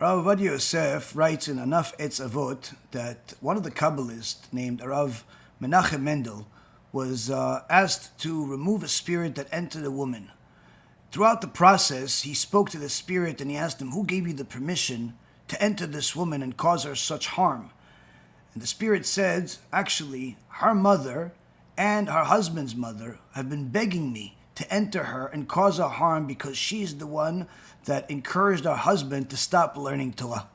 Rav Ovadia Yosef writes in Anaf Etz Avot that one of the Kabbalists named Rav Menachem Mendel was asked to remove a spirit that entered a woman. Throughout the process, he spoke to the spirit and he asked him, "Who gave you the permission to enter this woman and cause her such harm?" And the spirit said, "Actually, her mother and her husband's mother have been begging me to enter her and cause her harm because she's the one that encouraged her husband to stop learning Torah.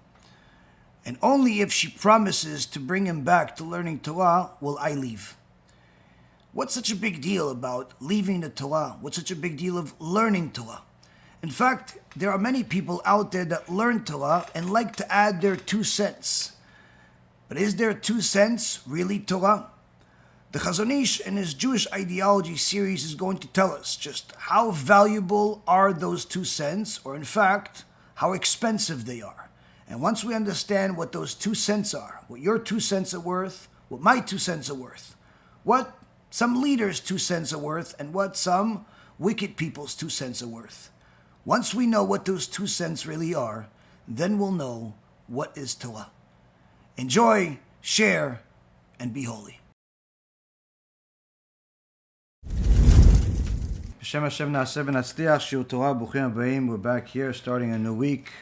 And only if she promises to bring him back to learning Torah will I leave." What's such a big deal about leaving the Torah? What's such a big deal of learning Torah? In fact, there are many people out there that learn Torah and like to add their 2 cents. But is their 2 cents really Torah? The Chazon Ish in his Jewish ideology series is going to tell us just how valuable are those 2 cents, or in fact, how expensive they are. And once we understand what those 2 cents are, what your 2 cents are worth, what my 2 cents are worth, what some leaders' 2 cents are worth, and what some wicked people's 2 cents are worth. Once we know what those 2 cents really are, then we'll know what is Torah. Enjoy, share, and be holy. B'Shem Hashem Na'aseh V'Natzliach, Shiur Torah, Bruchim Habayim. We're back here starting a new week.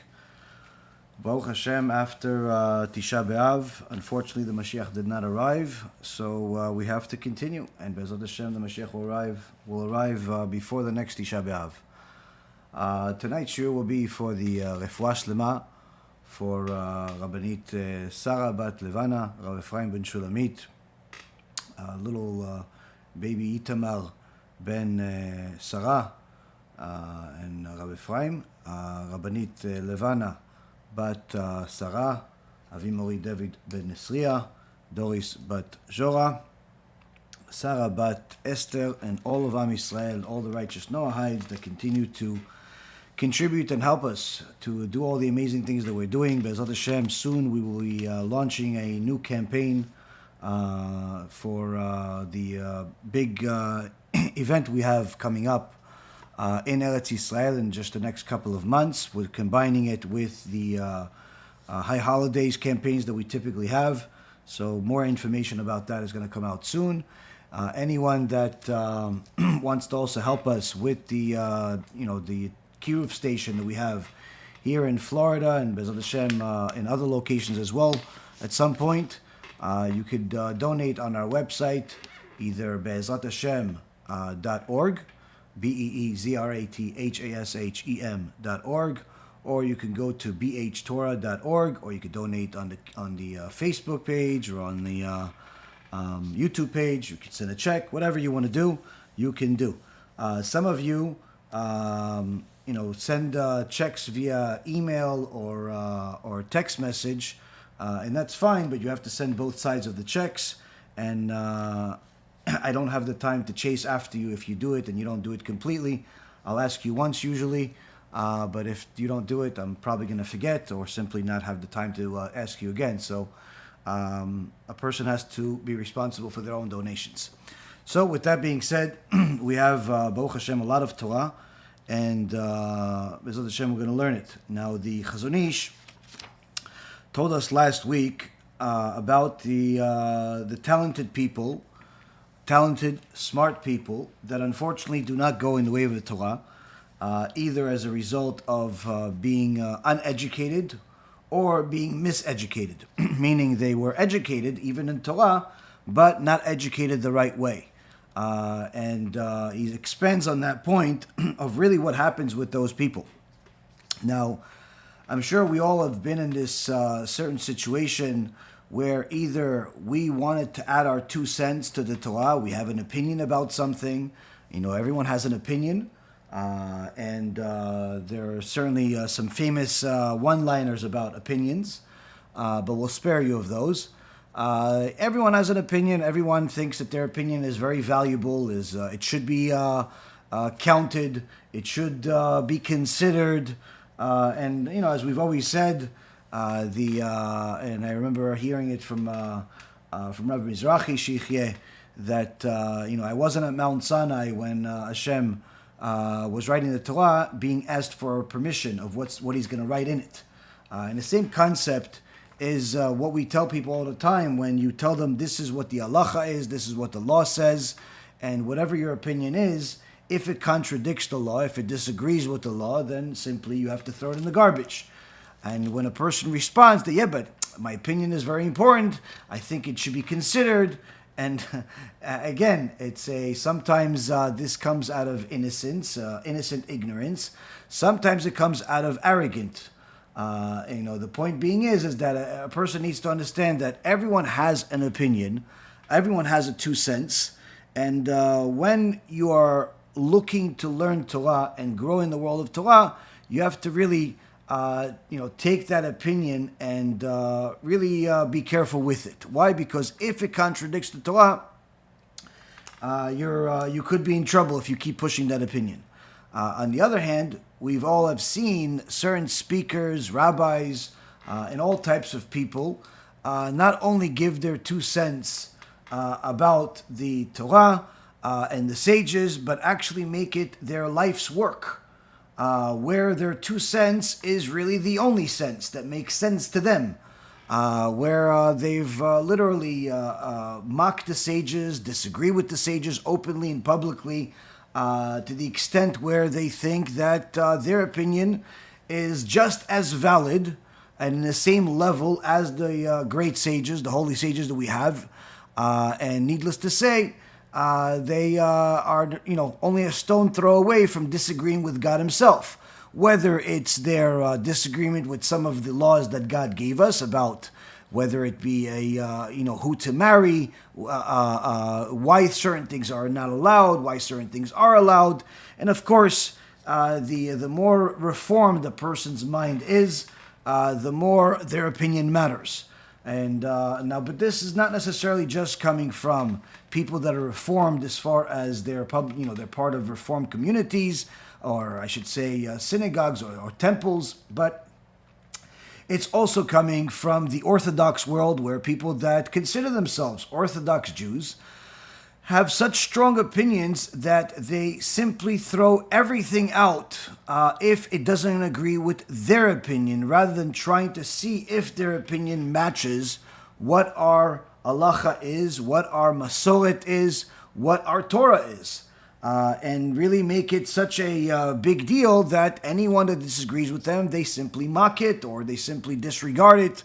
Baruch Hashem, after Tisha B'Av. Unfortunately, the Moshiach did not arrive, so we have to continue. And BeEzrat Hashem, the Moshiach will arrive before the next Tisha B'Av. Tonight's shiur will be for the Refuah Shlema, for Rabbanit Sarah Bat Levana, Rav Ephraim Ben Shulamit, little baby Itamar Ben Sarah, and Rav Ephraim, Rabbanit Levana Bat Sarah, Avimori David Ben Nesriya, Doris Bat Jora, Sarah Bat Esther, and all of Am Yisrael, all the righteous Noahides that continue to contribute and help us to do all the amazing things that we're doing. BeEzrat Hashem, soon we will be launching a new campaign for the big event we have coming up in Eretz Yisrael in just the next couple of months. We're combining it with the high holidays campaigns that we typically have. So more information about that is going to come out soon. Anyone that wants to also help us with the the Kiruv station that we have here in Florida and BeEzrat Hashem in other locations as well, at some point you could donate on our website, either BeEzratHashem.org, BeEzrathashem.org, or you can go to bhtorah.org, or you could donate on the Facebook page or on the YouTube page. You can send a check, whatever you want to do, you can do. Some of you, send checks via email or text message, and that's fine, but you have to send both sides of the checks, and I don't have the time to chase after you if you do it and you don't do it completely. I'll ask you once usually, but if you don't do it, I'm probably going to forget or simply not have the time to ask you again. So a person has to be responsible for their own donations. So with that being said, we have, Baruch Hashem, a lot of Torah, and BeEzrat Hashem, we're going to learn it. Now, the Chazon Ish told us last week about the talented people, talented, smart people that unfortunately do not go in the way of the Torah, either as a result of being uneducated or being miseducated, meaning they were educated even in Torah, but not educated the right way. And he expands on that point of really what happens with those people. Now, I'm sure we all have been in this certain situation where either we wanted to add our 2 cents to the Torah, we have an opinion about something, everyone has an opinion, and there are certainly some famous one-liners about opinions, but we'll spare you of those. Everyone has an opinion, everyone thinks that their opinion is very valuable, it should be counted, it should be considered, and as we've always said, and I remember hearing it from Rabbi Mizrahi Shichyeh that I wasn't at Mount Sinai when HaShem was writing the Torah, being asked for permission of what he's going to write in it. And the same concept is what we tell people all the time when you tell them this is what the halacha is, this is what the law says, and whatever your opinion is, if it contradicts the law, if it disagrees with the law, then simply you have to throw it in the garbage. And when a person responds that, yeah, but my opinion is very important, I think it should be considered, and again, sometimes this comes out of innocent ignorance. Sometimes it comes out of arrogant. The point being is that a person needs to understand that everyone has an opinion, everyone has a 2 cents, and when you are looking to learn Torah and grow in the world of Torah, you have to really take that opinion and really be careful with it. Why? Because if it contradicts the Torah, you could be in trouble if you keep pushing that opinion. On the other hand, we've all have seen certain speakers, rabbis, and all types of people not only give their 2 cents about the Torah and the sages, but actually make it their life's work. Where their 2 cents is really the only sense that makes sense to them, where they've literally mocked the sages, disagree with the sages openly and publicly, to the extent where they think that their opinion is just as valid and in the same level as the great sages, the holy sages that we have, and needless to say, they are, only a stone throw away from disagreeing with God Himself. Whether it's their disagreement with some of the laws that God gave us about whether it be who to marry, why certain things are not allowed, why certain things are allowed, and of course, the more reformed a person's mind is, the more their opinion matters. And but this is not necessarily just coming from people that are reformed, as far as they're they're part of reformed communities, or I should say synagogues or temples, but it's also coming from the Orthodox world, where people that consider themselves Orthodox Jews have such strong opinions that they simply throw everything out if it doesn't agree with their opinion, rather than trying to see if their opinion matches what our halacha is, what our masoret is, what our Torah is. And really make it such a big deal that anyone that disagrees with them, they simply mock it or they simply disregard it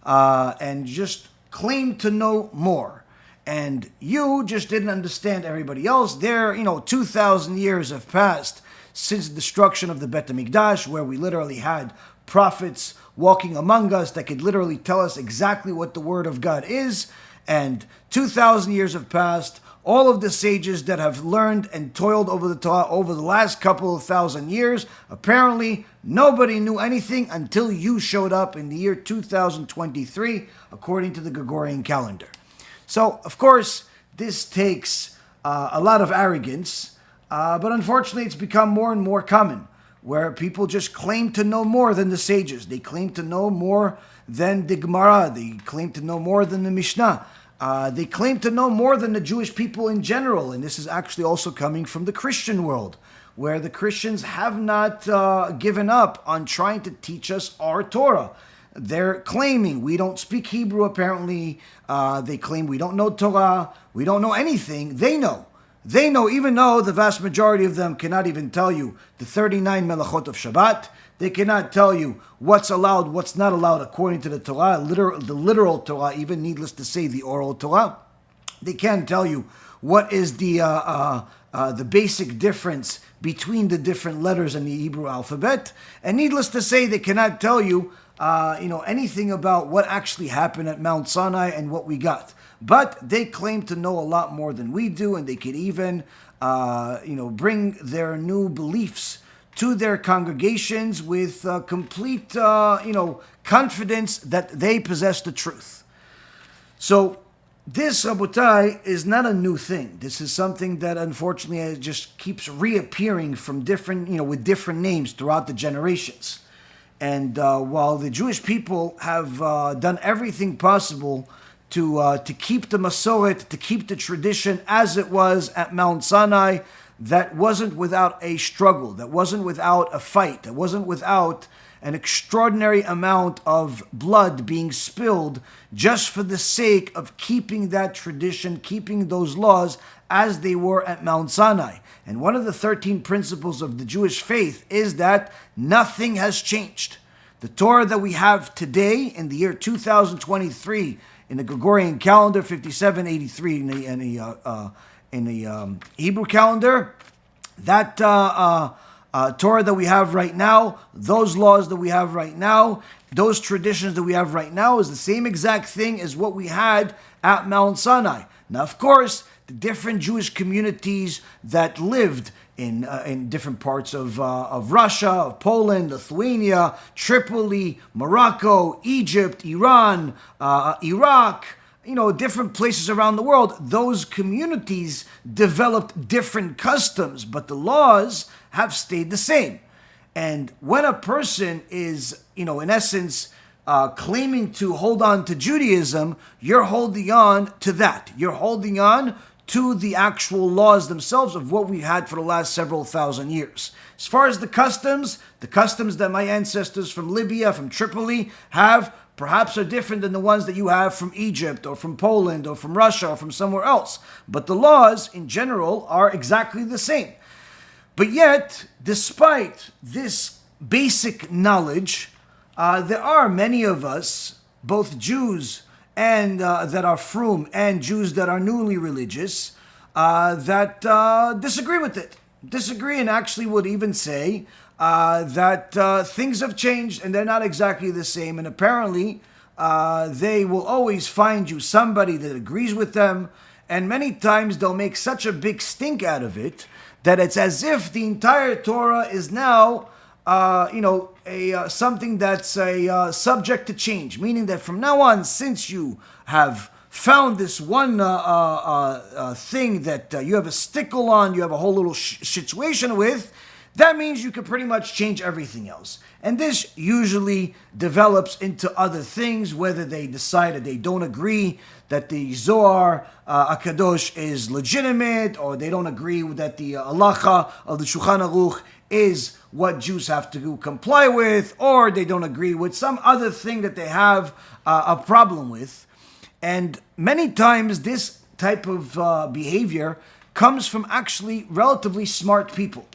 and just claim to know more. And you just didn't understand everybody else. 2,000 years have passed since the destruction of the Bet HaMikdash, where we literally had prophets walking among us that could literally tell us exactly what the Word of God is. And 2,000 years have passed. All of the sages that have learned and toiled over the Torah over the last couple of thousand years, apparently nobody knew anything until you showed up in the year 2023, according to the Gregorian calendar. So, of course, this takes a lot of arrogance, but unfortunately it's become more and more common, where people just claim to know more than the sages. They claim to know more than the Gemara. They claim to know more than the Mishnah. They claim to know more than the Jewish people in general, and this is actually also coming from the Christian world, where the Christians have not given up on trying to teach us our Torah. They're claiming we don't speak Hebrew, apparently. They claim we don't know Torah, we don't know anything. They know. They know, even though the vast majority of them cannot even tell you the 39 melachot of Shabbat. They cannot tell you what's allowed, what's not allowed according to the Torah, the literal Torah, even needless to say, the oral Torah. They can't tell you what is the basic difference between the different letters in the Hebrew alphabet. And needless to say, they cannot tell you anything about what actually happened at Mount Sinai and what we got. But they claim to know a lot more than we do, and they could even, bring their new beliefs to their congregations with complete, confidence that they possess the truth. So this, Rabotai, is not a new thing. This is something that unfortunately just keeps reappearing from different, with different names throughout the generations. And while the Jewish people have done everything possible to keep the Masoret, to keep the tradition as it was at Mount Sinai, that wasn't without a struggle, that wasn't without a fight, that wasn't without an extraordinary amount of blood being spilled just for the sake of keeping that tradition, keeping those laws as they were at Mount Sinai. And one of the 13 principles of the Jewish faith is that nothing has changed. The Torah that we have today in the year 2023 in the Gregorian calendar, 5783 in the Hebrew calendar, that Torah that we have right now, those laws that we have right now, those traditions that we have right now is the same exact thing as what we had at Mount Sinai. Now, of course, the different Jewish communities that lived in different parts of Russia, of Poland, Lithuania, Tripoli, Morocco, Egypt, Iran, Iraq, different places around the world, those communities developed different customs, but the laws have stayed the same. And when a person is, in essence, claiming to hold on to Judaism, you're holding on to that. You're holding on to the actual laws themselves of what we had for the last several thousand years. As far as the customs that my ancestors from Libya, from Tripoli have, perhaps are different than the ones that you have from Egypt or from Poland or from Russia or from somewhere else. But the laws in general are exactly the same. But yet, despite this basic knowledge, there are many of us, both Jews and that are frum and Jews that are newly religious, that disagree with it. Disagree and actually would even say that things have changed and they're not exactly the same. And apparently, they will always find you somebody that agrees with them. And many times they'll make such a big stink out of it that it's as if the entire Torah is now something that's subject to change, meaning that from now on, since you have found this one thing that you have a stickle on, you have a whole little situation with, that means you can pretty much change everything else. And this usually develops into other things, whether they decide that they don't agree that the Zohar HaKadosh is legitimate, or they don't agree that the halacha of the Shulchan Aruch is what Jews have to comply with, or they don't agree with some other thing that they have a problem with. And many times this type of behavior comes from actually relatively smart people.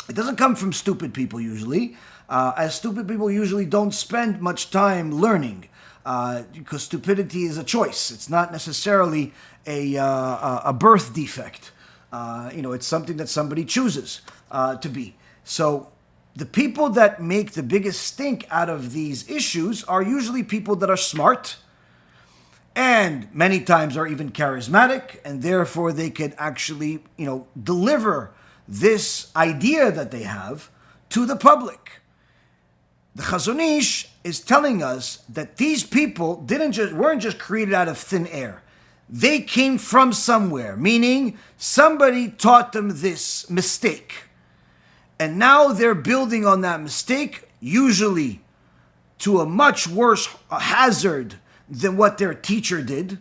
It doesn't come from stupid people usually, as stupid people usually don't spend much time learning, because stupidity is a choice. It's not necessarily a birth defect. It's something that somebody chooses to be. So the people that make the biggest stink out of these issues are usually people that are smart, and many times are even charismatic, and therefore they could actually, deliver this idea that they have to the public. The Chazon Ish is telling us that these people weren't just created out of thin air. They came from somewhere, meaning somebody taught them this mistake. And now they're building on that mistake, usually to a much worse hazard than what their teacher did.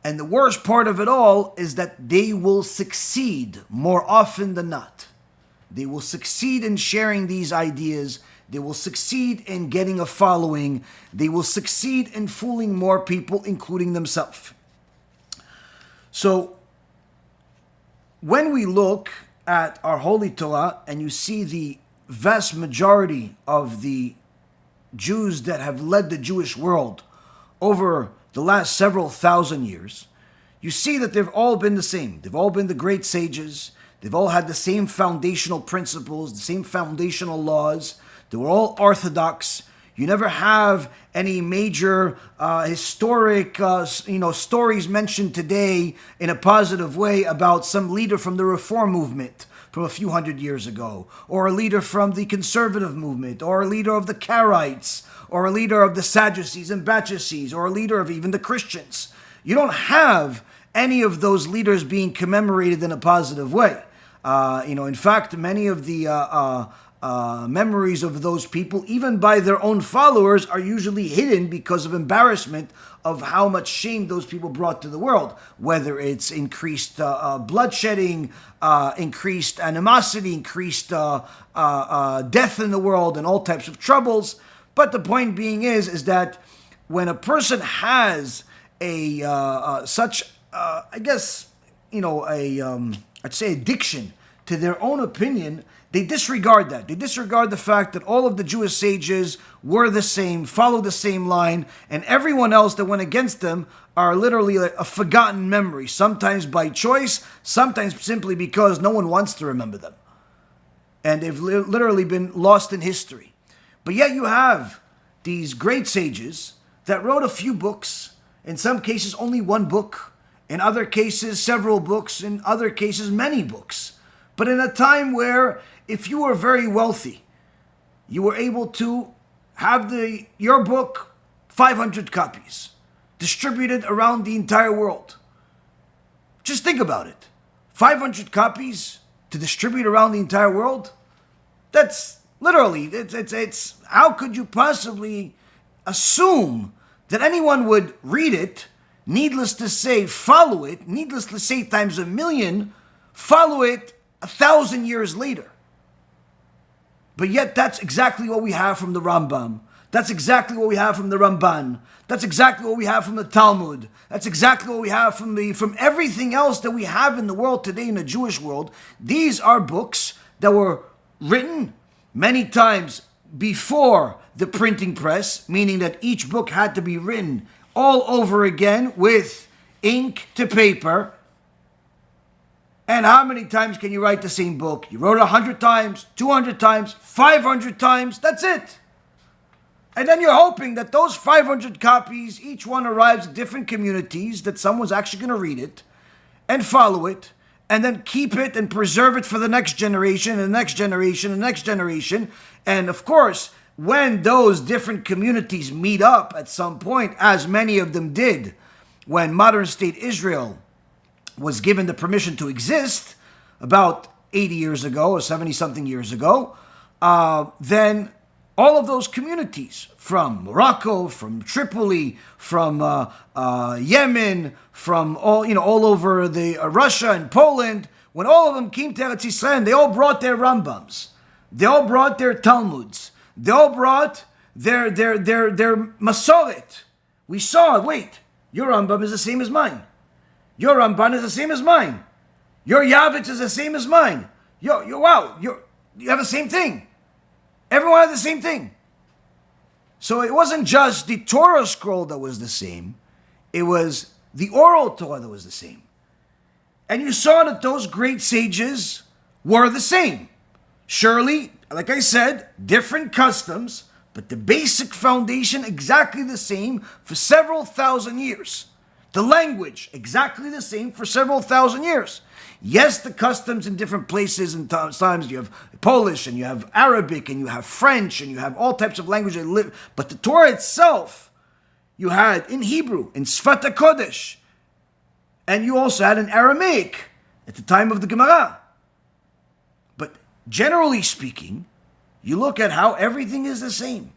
And the worst part of it all is that they will succeed more often than not. They will succeed in sharing these ideas. They will succeed in getting a following. They will succeed in fooling more people, including themselves. So, when we look at our Holy Torah and you see the vast majority of the Jews that have led the Jewish world over the last several thousand years, you see that they've all been the same. They've all been the great sages. They've all had the same foundational principles, the same foundational laws. They were all orthodox. You never have any major historic stories mentioned today in a positive way about some leader from the Reform movement from a few hundred years ago, or a leader from the conservative movement, or a leader of the Karaites, or a leader of the Sadducees and Sadducees, or a leader of even the Christians. You don't have any of those leaders being commemorated in a positive way. In fact, many of the memories of those people, even by their own followers, are usually hidden because of embarrassment of how much shame those people brought to the world, whether it's increased bloodshedding, increased animosity, increased death in the world, and all types of troubles. But the point being is that when a person has a such I'd say addiction to their own opinion, they disregard that. They disregard the fact that all of the Jewish sages were the same, followed the same line, and everyone else that went against them are literally a forgotten memory, sometimes by choice, sometimes simply because no one wants to remember them. And they've literally been lost in history. But yet you have these great sages that wrote a few books, in some cases only one book, in other cases several books, in other cases many books. But in a time where if you were very wealthy, you were able to have your book 500 copies distributed around the entire world. Just think about it. 500 copies to distribute around the entire world? That's literally, it's how could you possibly assume that anyone would read it, needless to say, follow it, needless to say times a million, follow it 1,000 years later? But yet that's exactly what we have from the Rambam. That's exactly what we have from the Ramban. That's exactly what we have from the Talmud. That's exactly what we have from everything else that we have in the world today, in the Jewish world. These are books that were written many times before the printing press, meaning that each book had to be written all over again with ink to paper. And how many times can you write the same book? You wrote it 100 times, 200 times, 500 times, that's it. And then you're hoping that those 500 copies, each one arrives at different communities, that someone's actually going to read it and follow it, and then keep it and preserve it for the next generation, and the next generation, and the next generation. And of course, when those different communities meet up at some point, as many of them did, when modern state Israel was given the permission to exist about 80 years ago or 70-something years ago, then all of those communities from Morocco, from Tripoli, from Yemen, from all over the Russia and Poland, when all of them came to Eretz Yisrael, they all brought their Rambams, they all brought their Talmuds, they all brought their Masoret. We saw, wait, your Rambam is the same as mine. Your Ramban is the same as mine. Your Yavitz is the same as mine. You have the same thing. Everyone had the same thing. So it wasn't just the Torah scroll that was the same. It was the oral Torah that was the same. And you saw that those great sages were the same. Surely, like I said, different customs, but the basic foundation exactly the same for several thousand years. The language, exactly the same for several thousand years. Yes, the customs in different places and times, you have Polish, and you have Arabic, and you have French, and you have all types of languages that live. But the Torah itself, you had in Hebrew, in Sfat HaKodesh, and you also had in Aramaic at the time of the Gemara. But generally speaking, you look at how everything is the same.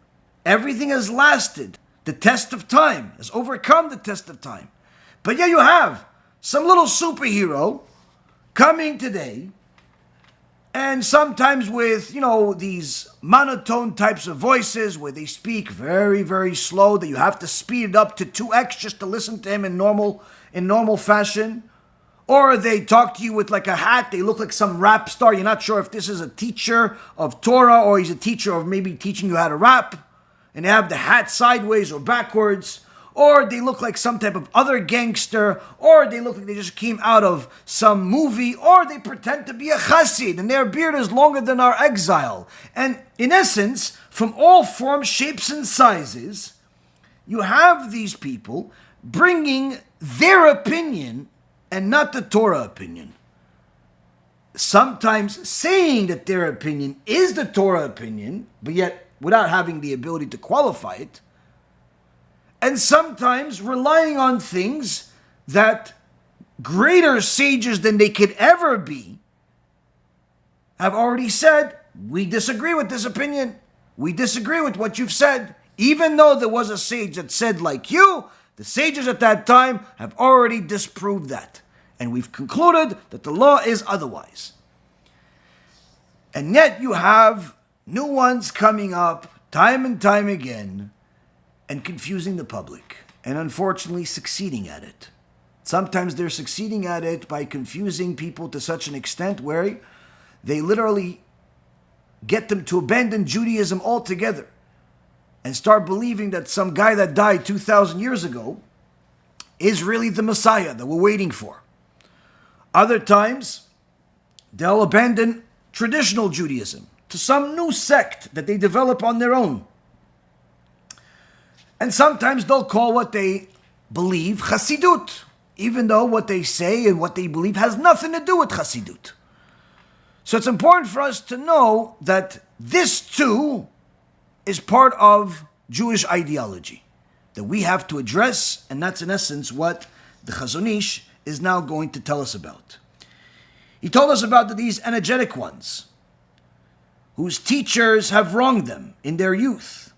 Everything has lasted the test of time, has overcome the test of time. But yeah, you have some little superhero coming today, and sometimes with, these monotone types of voices where they speak very, very slow, that you have to speed it up to 2x just to listen to him in normal fashion. Or they talk to you with like a hat, they look like some rap star. You're not sure if this is a teacher of Torah or he's a teacher of maybe teaching you how to rap. And they have the hat sideways or backwards. Or they look like some type of other gangster, or they look like they just came out of some movie, or they pretend to be a chassid, and their beard is longer than our exile. And in essence, from all forms, shapes, and sizes, you have these people bringing their opinion and not the Torah opinion. Sometimes saying that their opinion is the Torah opinion, but yet without having the ability to qualify it. And sometimes relying on things that greater sages than they could ever be have already said we disagree with this opinion. We disagree with what you've said. Even though there was a sage that said like you, the sages at that time have already disproved that. And we've concluded that the law is otherwise. And yet you have new ones coming up time and time again and confusing the public. And unfortunately succeeding at it. Sometimes they're succeeding at it by confusing people to such an extent where they literally get them to abandon Judaism altogether and start believing that some guy that died 2,000 years ago is really the Messiah that we're waiting for. Other times, they'll abandon traditional Judaism to some new sect that they develop on their own. And sometimes they'll call what they believe Chassidut, even though what they say and what they believe has nothing to do with Chassidut. So it's important for us to know that this too is part of Jewish ideology that we have to address, and that's in essence what the Chazon Ish is now going to tell us about. He told us about these energetic ones whose teachers have wronged them in their youth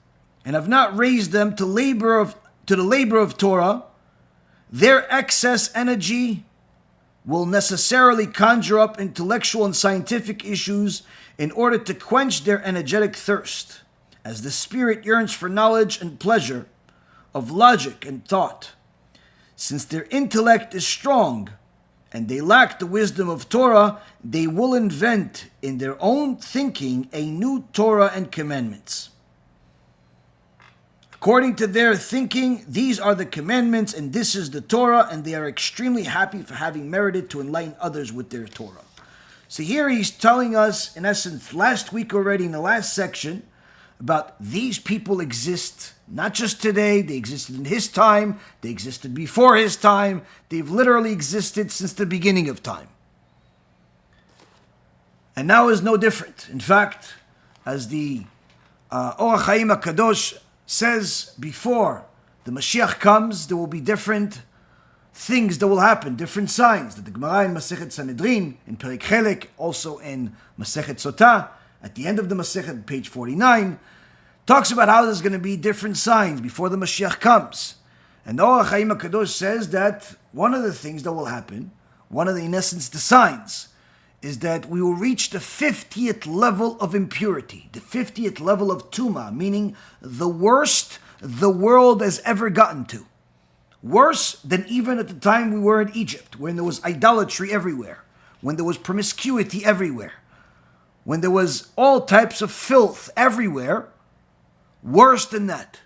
and have not raised them to the labor of Torah. Their excess energy will necessarily conjure up intellectual and scientific issues in order to quench their energetic thirst, as the spirit yearns for knowledge and pleasure of logic and thought. Since their intellect is strong and they lack the wisdom of Torah, they will invent in their own thinking a new Torah and commandments. According to their thinking, these are the commandments and this is the Torah, and they are extremely happy for having merited to enlighten others with their Torah. So here he's telling us, in essence, last week already in the last section, about these people exist not just today, they existed in his time, they existed before his time, they've literally existed since the beginning of time. And now is no different. In fact, as the HaChaim HaKadosh says, before the Moshiach comes, there will be different things that will happen, different signs. That the Gemara in Masechet Sanhedrin, in Perek Chelek, also in Masechet Sotah, at the end of the Masechet, page 49, talks about how there's going to be different signs before the Moshiach comes. And the HaChaim HaKadosh says that one of the things that will happen, one of the, in essence, the signs, is that we will reach the 50th level of impurity, the 50th level of Tumah, meaning the worst the world has ever gotten to. Worse than even at the time we were in Egypt, when there was idolatry everywhere, when there was promiscuity everywhere, when there was all types of filth everywhere. Worse than that.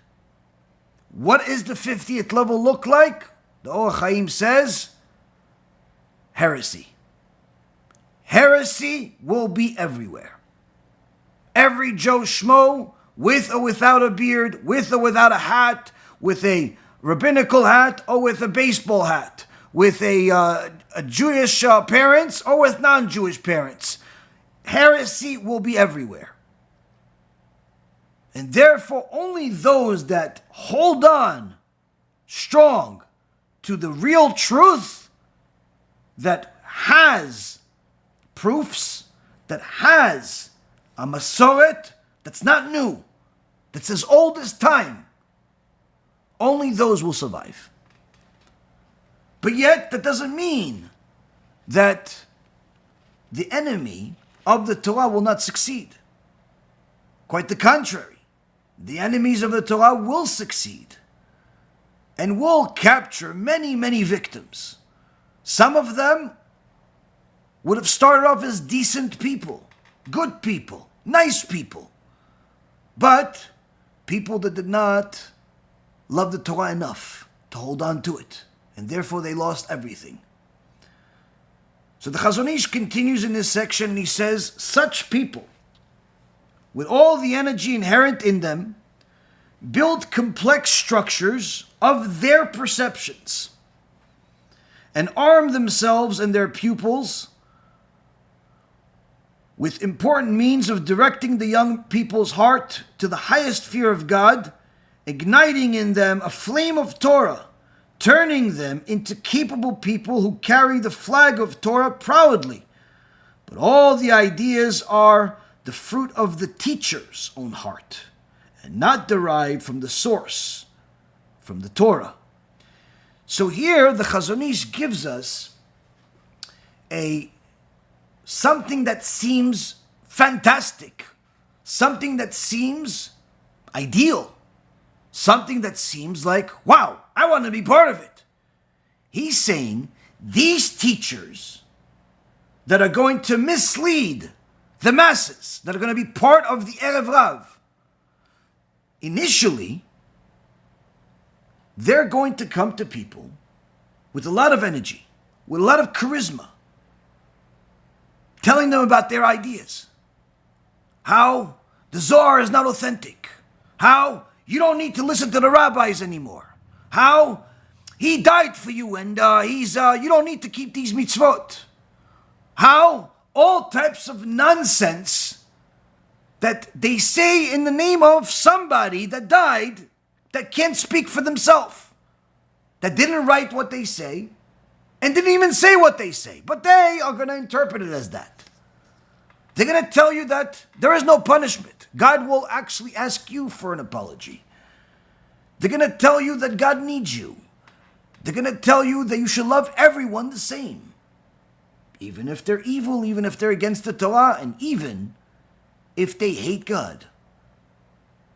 What is the 50th level look like? The Or HaChaim says, heresy. Heresy will be everywhere. Every Joe Schmo, with or without a beard, with or without a hat, with a rabbinical hat or with a baseball hat, with a Jewish parents or with non-Jewish parents. Heresy will be everywhere. And therefore, only those that hold on strong to the real truth that has proofs, that has a Masoret that's not new, that's as old as time, only those will survive. But yet, that doesn't mean that the enemy of the Torah will not succeed. Quite the contrary. The enemies of the Torah will succeed and will capture many, many victims. Some of them would have started off as decent people, good people, nice people, but people that did not love the Torah enough to hold on to it, and therefore they lost everything. So the Chazon Ish continues in this section and he says, such people, with all the energy inherent in them, build complex structures of their perceptions and arm themselves and their pupils with important means of directing the young people's heart to the highest fear of God, igniting in them a flame of Torah, turning them into capable people who carry the flag of Torah proudly. But all the ideas are the fruit of the teacher's own heart, and not derived from the source, from the Torah. So here the Chazon Ish gives us something that seems fantastic, something that seems ideal, something that seems like, wow, I want to be part of it. He's saying these teachers that are going to mislead the masses, that are going to be part of the Erev Rav, initially, they're going to come to people with a lot of energy, with a lot of charisma, telling them about their ideas, how the Zohar is not authentic, how you don't need to listen to the rabbis anymore, how he died for you and you don't need to keep these mitzvot, how all types of nonsense that they say in the name of somebody that died, that can't speak for themselves, that didn't write what they say, and didn't even say what they say, but they are going to interpret it as that. They're going to tell you that there is no punishment. God will actually ask you for an apology. They're going to tell you that God needs you. They're going to tell you that you should love everyone the same, even if they're evil, even if they're against the Torah, and even if they hate God.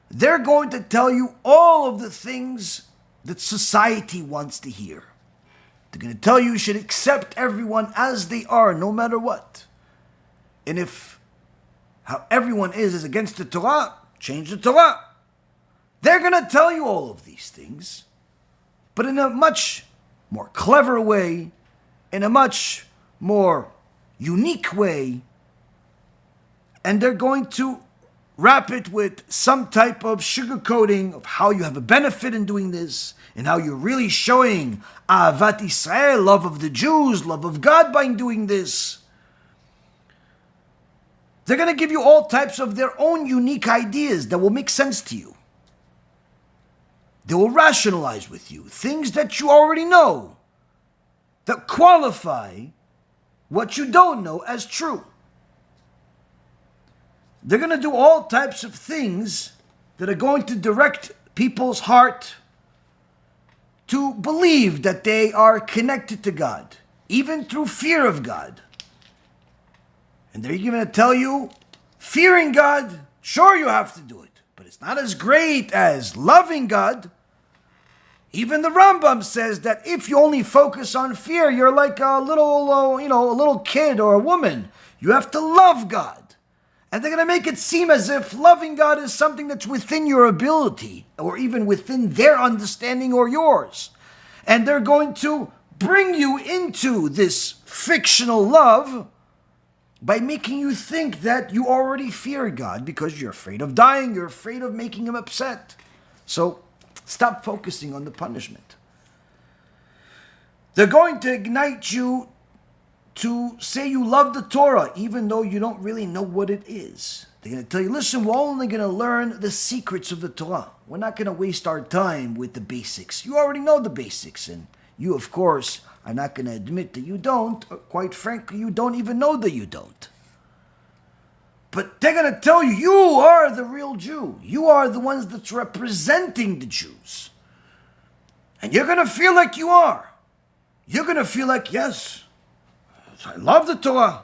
They're going to tell you all of the things that society wants to hear. They're going to tell you should accept everyone as they are, no matter what. And if how everyone is against the Torah, change the Torah. They're going to tell you all of these things, but in a much more clever way, in a much more unique way, and they're going to wrap it with some type of sugarcoating of how you have a benefit in doing this, and how you're really showing Ahavat Israel, love of the Jews, love of God by doing this. They're going to give you all types of their own unique ideas that will make sense to you. They will rationalize with you things that you already know, that qualify what you don't know as true. They're going to do all types of things that are going to direct people's heart to believe that they are connected to God, even through fear of God. And they're even going to tell you, fearing God, sure you have to do it, but it's not as great as loving God. Even the Rambam says that if you only focus on fear, you're like a little kid or a woman. You have to love God. And they're going to make it seem as if loving God is something that's within your ability, or even within their understanding or yours. And they're going to bring you into this fictional love by making you think that you already fear God because you're afraid of dying, you're afraid of making him upset. So stop focusing on the punishment. They're going to ignite you to say you love the Torah, even though you don't really know what it is. They're going to tell you, listen, we're only going to learn the secrets of the Torah. We're not going to waste our time with the basics. You already know the basics, and you, of course, are not going to admit that you don't. Quite frankly, you don't even know that you don't. But they're going to tell you, you are the real Jew. You are the ones that's representing the Jews. And you're going to feel like you are. You're going to feel like, yes, I love the Torah.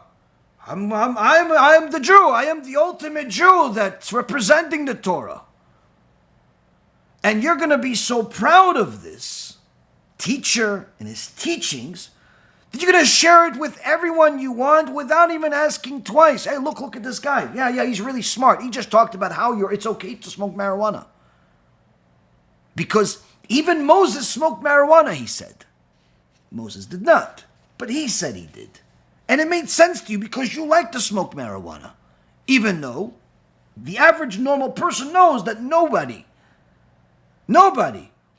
I'm the Jew. I am the ultimate Jew that's representing the Torah. And you're going to be so proud of this teacher and his teachings that you're going to share it with everyone you want without even asking twice. Hey, look at this guy. Yeah, he's really smart. He just talked about how it's okay to smoke marijuana. Because even Moses smoked marijuana, he said. Moses did not, but he said he did. And it made sense to you because you like to smoke marijuana. Even though the average normal person knows that nobody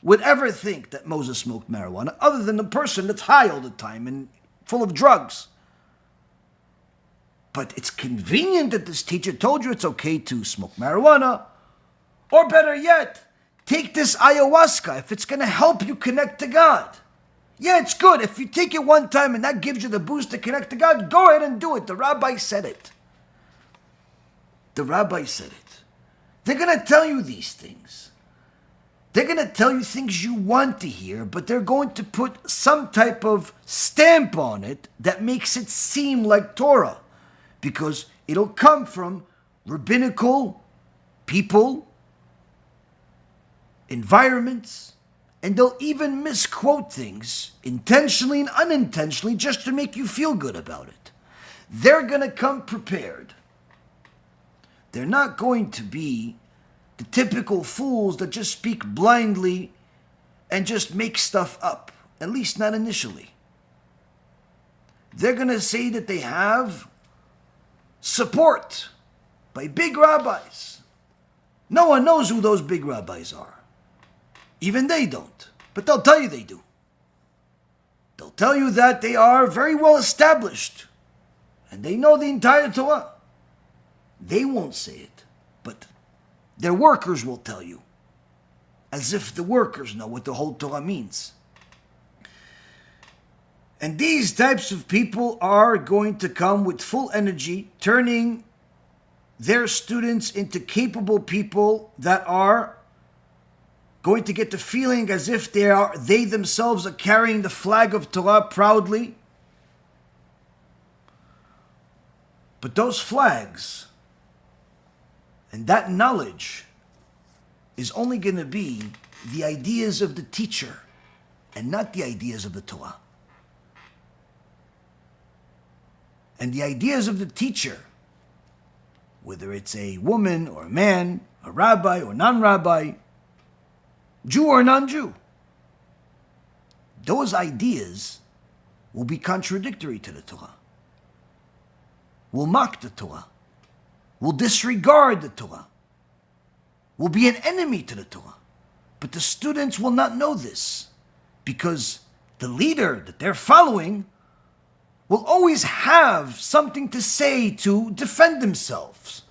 would ever think that Moses smoked marijuana other than the person that's high all the time and full of drugs. But it's convenient that this teacher told you it's okay to smoke marijuana. Or better yet, take this ayahuasca if it's going to help you connect to God. Yeah, it's good. If you take it one time and that gives you the boost to connect to God, go ahead and do it. The rabbi said it. the rabbi said it. They're going to tell you these things. They're going to tell you things you want to hear, but they're going to put some type of stamp on it that makes it seem like Torah, because it'll come from rabbinical people, environments, and they'll even misquote things intentionally and unintentionally just to make you feel good about it. They're going to come prepared. They're not going to be the typical fools that just speak blindly and just make stuff up, at least not initially. They're going to say that they have support by big rabbis. No one knows who those big rabbis are. Even they don't, but they'll tell you they do. They'll tell you that they are very well established and they know the entire Torah. They won't say it, but their workers will tell you, as if the workers know what the whole Torah means. And these types of people are going to come with full energy, turning their students into capable people that are going to get the feeling as if they themselves are carrying the flag of Torah proudly. But those flags and that knowledge is only going to be the ideas of the teacher and not the ideas of the Torah. And the ideas of the teacher, whether it's a woman or a man, a rabbi or non-rabbi, Jew or non-Jew, those ideas will be contradictory to the Torah, will mock the Torah, will disregard the Torah, will be an enemy to the Torah. But the students will not know this, because the leader that they're following will always have something to say to defend themselves,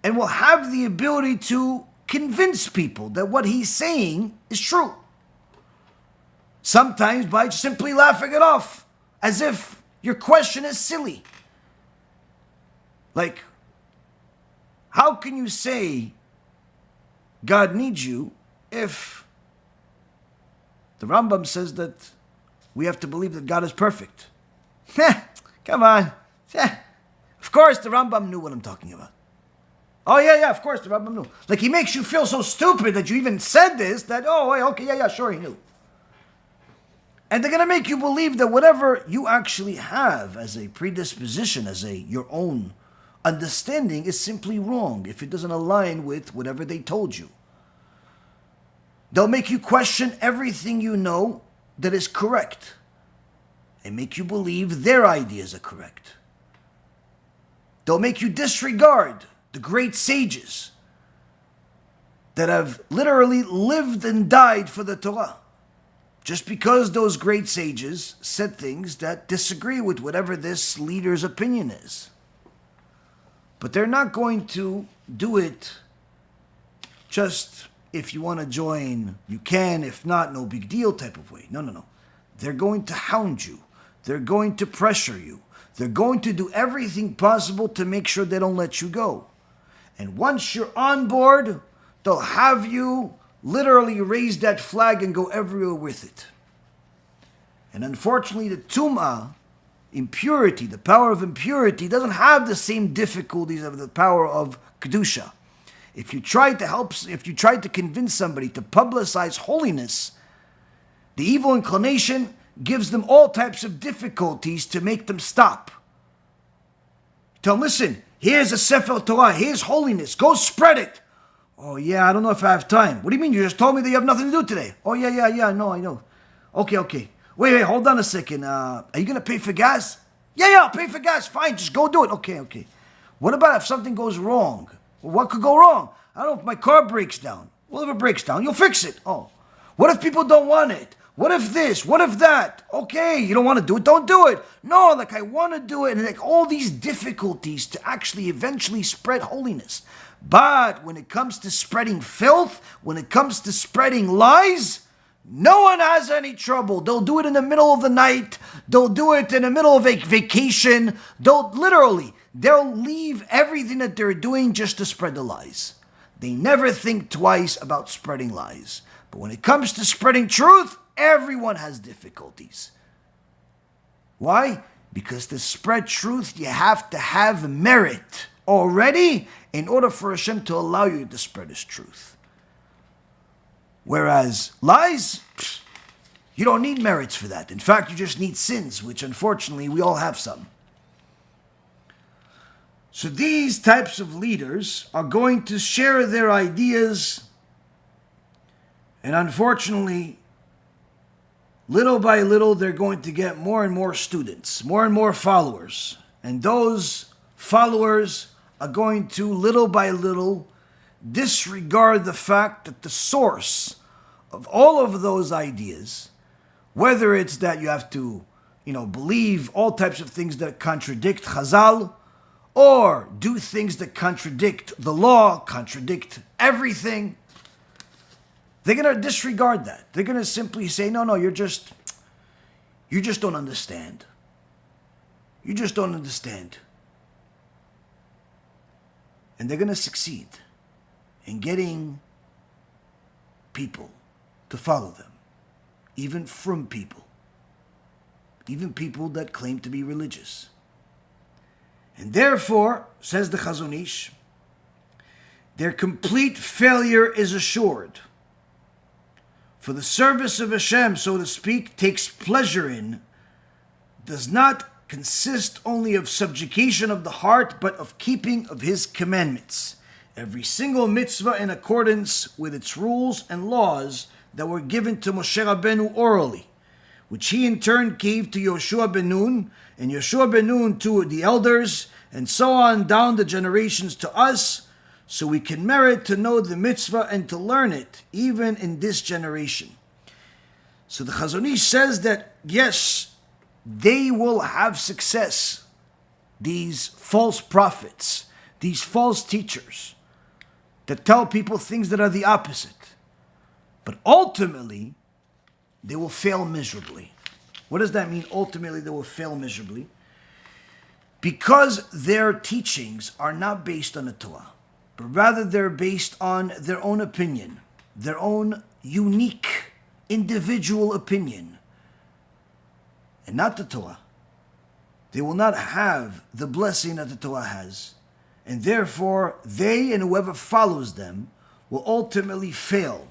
and will have the ability to convince people that what he's saying is true. Sometimes by simply laughing it off, as if your question is silly. Like, how can you say God needs you if the Rambam says that we have to believe that God is perfect? Come on. Of course the Rambam knew what I'm talking about. Oh yeah, of course the Rambam knew. Like, he makes you feel so stupid that you even said this, that, sure he knew. And they're going to make you believe that whatever you actually have as a predisposition, as your own understanding, is simply wrong if it doesn't align with whatever they told you. They'll make you question everything you know that is correct, and make you believe their ideas are correct. They'll make you disregard the great sages that have literally lived and died for the Torah, just because those great sages said things that disagree with whatever this leader's opinion is. But they're not going to do it just if you want to join, you can, if not, no big deal type of way. No. They're going to hound you. They're going to pressure you. They're going to do everything possible to make sure they don't let you go. And once you're on board, they'll have you literally raise that flag and go everywhere with it. And unfortunately, the Tumah, impurity, the power of impurity, doesn't have the same difficulties of the power of Kedushah. If you try to convince somebody to publicize holiness, the evil inclination gives them all types of difficulties to make them stop. Tell them, listen, here's a Sefer Torah, here's holiness, go spread it. Oh yeah, I don't know if I have time. What do you mean? You just told me that you have nothing to do today. Oh yeah, I know. Okay. Wait, hold on a second. Are you going to pay for gas? Yeah, I'll pay for gas. Fine, just go do it. Okay. What about if something goes wrong? Well, what could go wrong? I don't know, if my car breaks down. Well, if it breaks down, you'll fix it. Oh, what if people don't want it? What if this? What if that? Okay, you don't want to do it, don't do it. No, like, I want to do it. And like all these difficulties to actually eventually spread holiness. But when it comes to spreading filth, when it comes to spreading lies, no one has any trouble. They'll do it in the middle of the night. They'll do it in the middle of a vacation. They'll literally, they'll leave everything that they're doing just to spread the lies. They never think twice about spreading lies. But when it comes to spreading truth, everyone has difficulties. Why? Because to spread truth, you have to have merit already in order for Hashem to allow you to spread His truth. Whereas lies, you don't need merits for that. In fact, you just need sins, which unfortunately we all have some. So these types of leaders are going to share their ideas, and unfortunately, little by little, they're going to get more and more students, more and more followers. And those followers are going to, little by little, disregard the fact that the source of all of those ideas, whether it's that you have to, believe all types of things that contradict Chazal, or do things that contradict the law, contradict everything, they're going to disregard that. They're going to simply say, no, you just don't understand. You just don't understand. And they're going to succeed in getting people to follow them, even from people, even people that claim to be religious. And therefore, says the Chazon Ish, their complete failure is assured. For the service of Hashem, so to speak, takes pleasure in, does not consist only of subjugation of the heart, but of keeping of His commandments. Every single mitzvah in accordance with its rules and laws that were given to Moshe Rabbeinu orally, which he in turn gave to Yoshua ben Nun, and Yoshua ben Nun to the elders, and so on down the generations to us, so we can merit to know the mitzvah and to learn it, even in this generation. So the Chazon Ish says that, yes, they will have success, these false prophets, these false teachers, that tell people things that are the opposite. But ultimately, they will fail miserably. What does that mean? Ultimately, they will fail miserably. Because their teachings are not based on the Torah, but rather they're based on their own opinion, their own unique, individual opinion, and not the Torah. They will not have the blessing that the Torah has, and therefore they and whoever follows them will ultimately fail,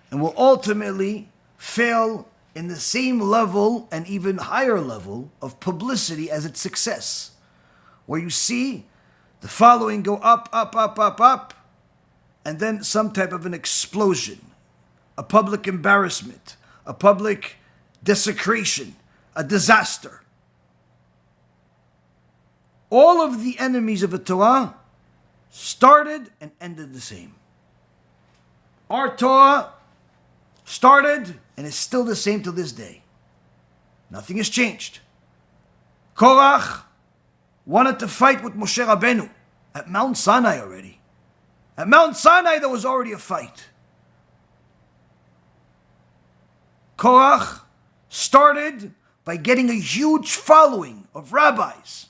and will ultimately fail in the same level and even higher level of publicity as its success, where you see the following go up, up, up, up, up, and then some type of an explosion, a public embarrassment, a public desecration, a disaster. All of the enemies of the Torah started and ended the same. Our Torah started and is still the same to this day. Nothing has changed. Korach wanted to fight with Moshe Rabbeinu at Mount Sinai already. At Mount Sinai there was already a fight. Korach started by getting a huge following of rabbis.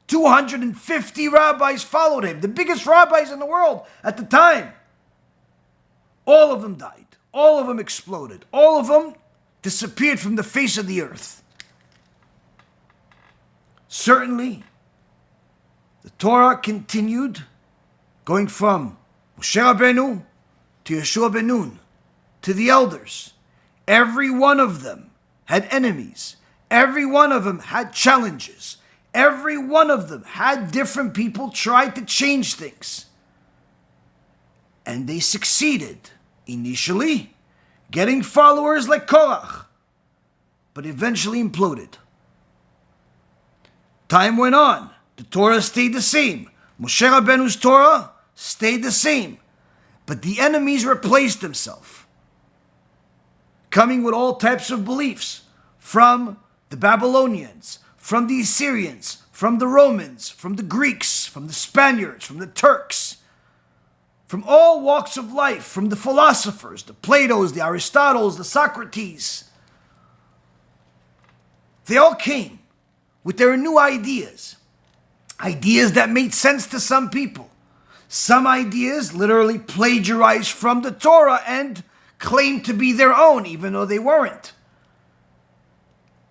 250 rabbis followed him, the biggest rabbis in the world at the time. All of them died. All of them exploded. All of them disappeared from the face of the earth. Certainly, the Torah continued going from Moshe Rabbeinu to Yoshua ben Nun to the elders. Every one of them had enemies. Every one of them had challenges. Every one of them had different people try to change things. And they succeeded. Initially, getting followers like Korach, but eventually imploded. Time went on. The Torah stayed the same. Moshe Rabbeinu's Torah stayed the same. But the enemies replaced themselves, coming with all types of beliefs from the Babylonians, from the Assyrians, from the Romans, from the Greeks, from the Spaniards, from the Turks, from all walks of life, from the philosophers, the Platos, the Aristotles, the Socrates. They all came with their new ideas. Ideas that made sense to some people. Some ideas literally plagiarized from the Torah and claimed to be their own, even though they weren't.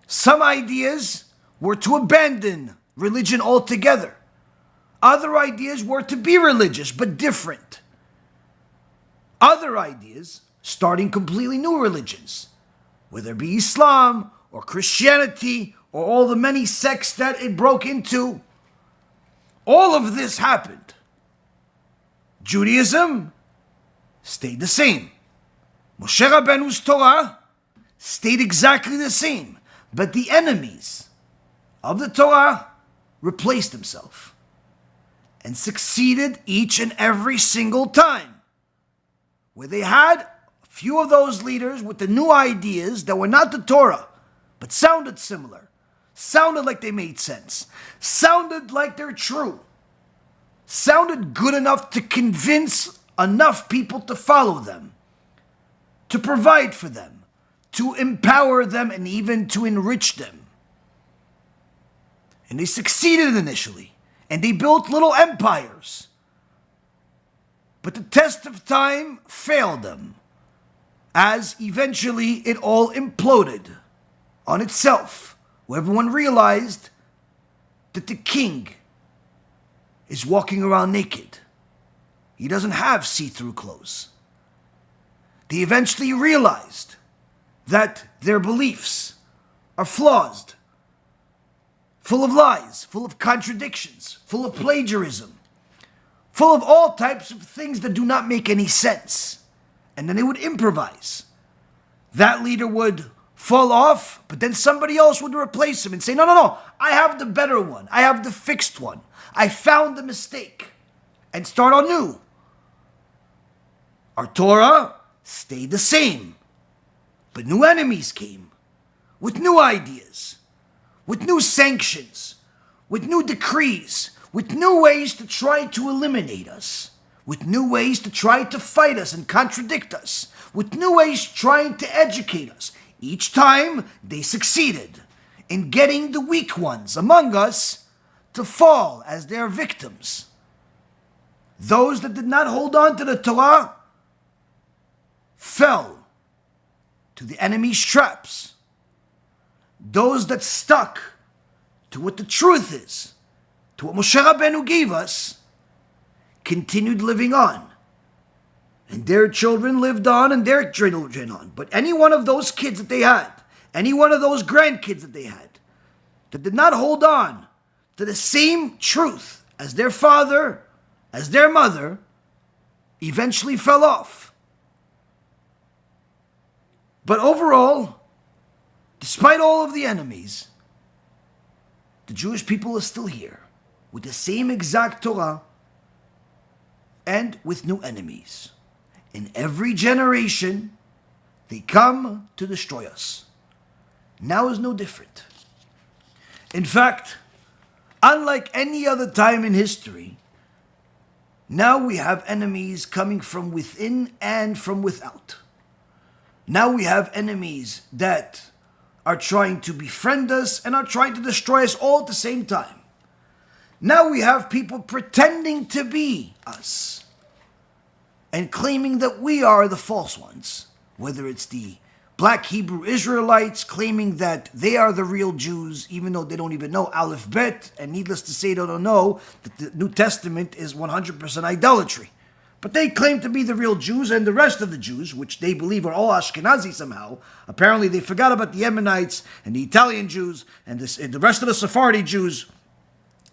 Some ideas were to abandon religion altogether. Other ideas were to be religious, but different. Other ideas starting completely new religions, whether it be Islam or Christianity or all the many sects that it broke into. All of this happened. Judaism stayed the same. Moshe Rabbeinu's Torah stayed exactly the same. But the enemies of the Torah replaced themselves and succeeded each and every single time. Where they had a few of those leaders with the new ideas that were not the Torah, but sounded similar. Sounded like they made sense. Sounded like they're true. Sounded good enough to convince enough people to follow them, to provide for them, to empower them, and even to enrich them. And they succeeded initially, and they built little empires. But the test of time failed them, as eventually it all imploded on itself, where everyone realized that the king is walking around naked. He doesn't have see-through clothes. They eventually realized that their beliefs are flawed, full of lies, full of contradictions, full of plagiarism, full of all types of things that do not make any sense. And then they would improvise. That leader would fall off, but then somebody else would replace him and say, no, I have the better one. I have the fixed one. I found the mistake. And start anew. Our Torah stayed the same. But new enemies came with new ideas, with new sanctions, with new decrees, with new ways to try to eliminate us, with new ways to try to fight us and contradict us, with new ways trying to educate us. Each time they succeeded in getting the weak ones among us to fall as their victims. Those that did not hold on to the Torah fell to the enemy's traps. Those that stuck to what the truth is, to what Moshe Rabbeinu gave us, continued living on. And their children lived on and their children on. But any one of those kids that they had, any one of those grandkids that they had, that did not hold on to the same truth as their father, as their mother, eventually fell off. But overall, despite all of the enemies, the Jewish people are still here with the same exact Torah and with new enemies. In every generation, they come to destroy us. Now is no different. In fact, unlike any other time in history, now we have enemies coming from within and from without. Now we have enemies that are trying to befriend us and are trying to destroy us all at the same time. Now we have people pretending to be us and claiming that we are the false ones, whether it's the black Hebrew Israelites claiming that they are the real Jews, even though they don't even know Aleph Bet, and needless to say, they don't know that the New Testament is 100% idolatry. But they claim to be the real Jews, and the rest of the Jews, which they believe are all Ashkenazi somehow, apparently they forgot about the Yemenites and the Italian Jews and the rest of the Sephardi Jews.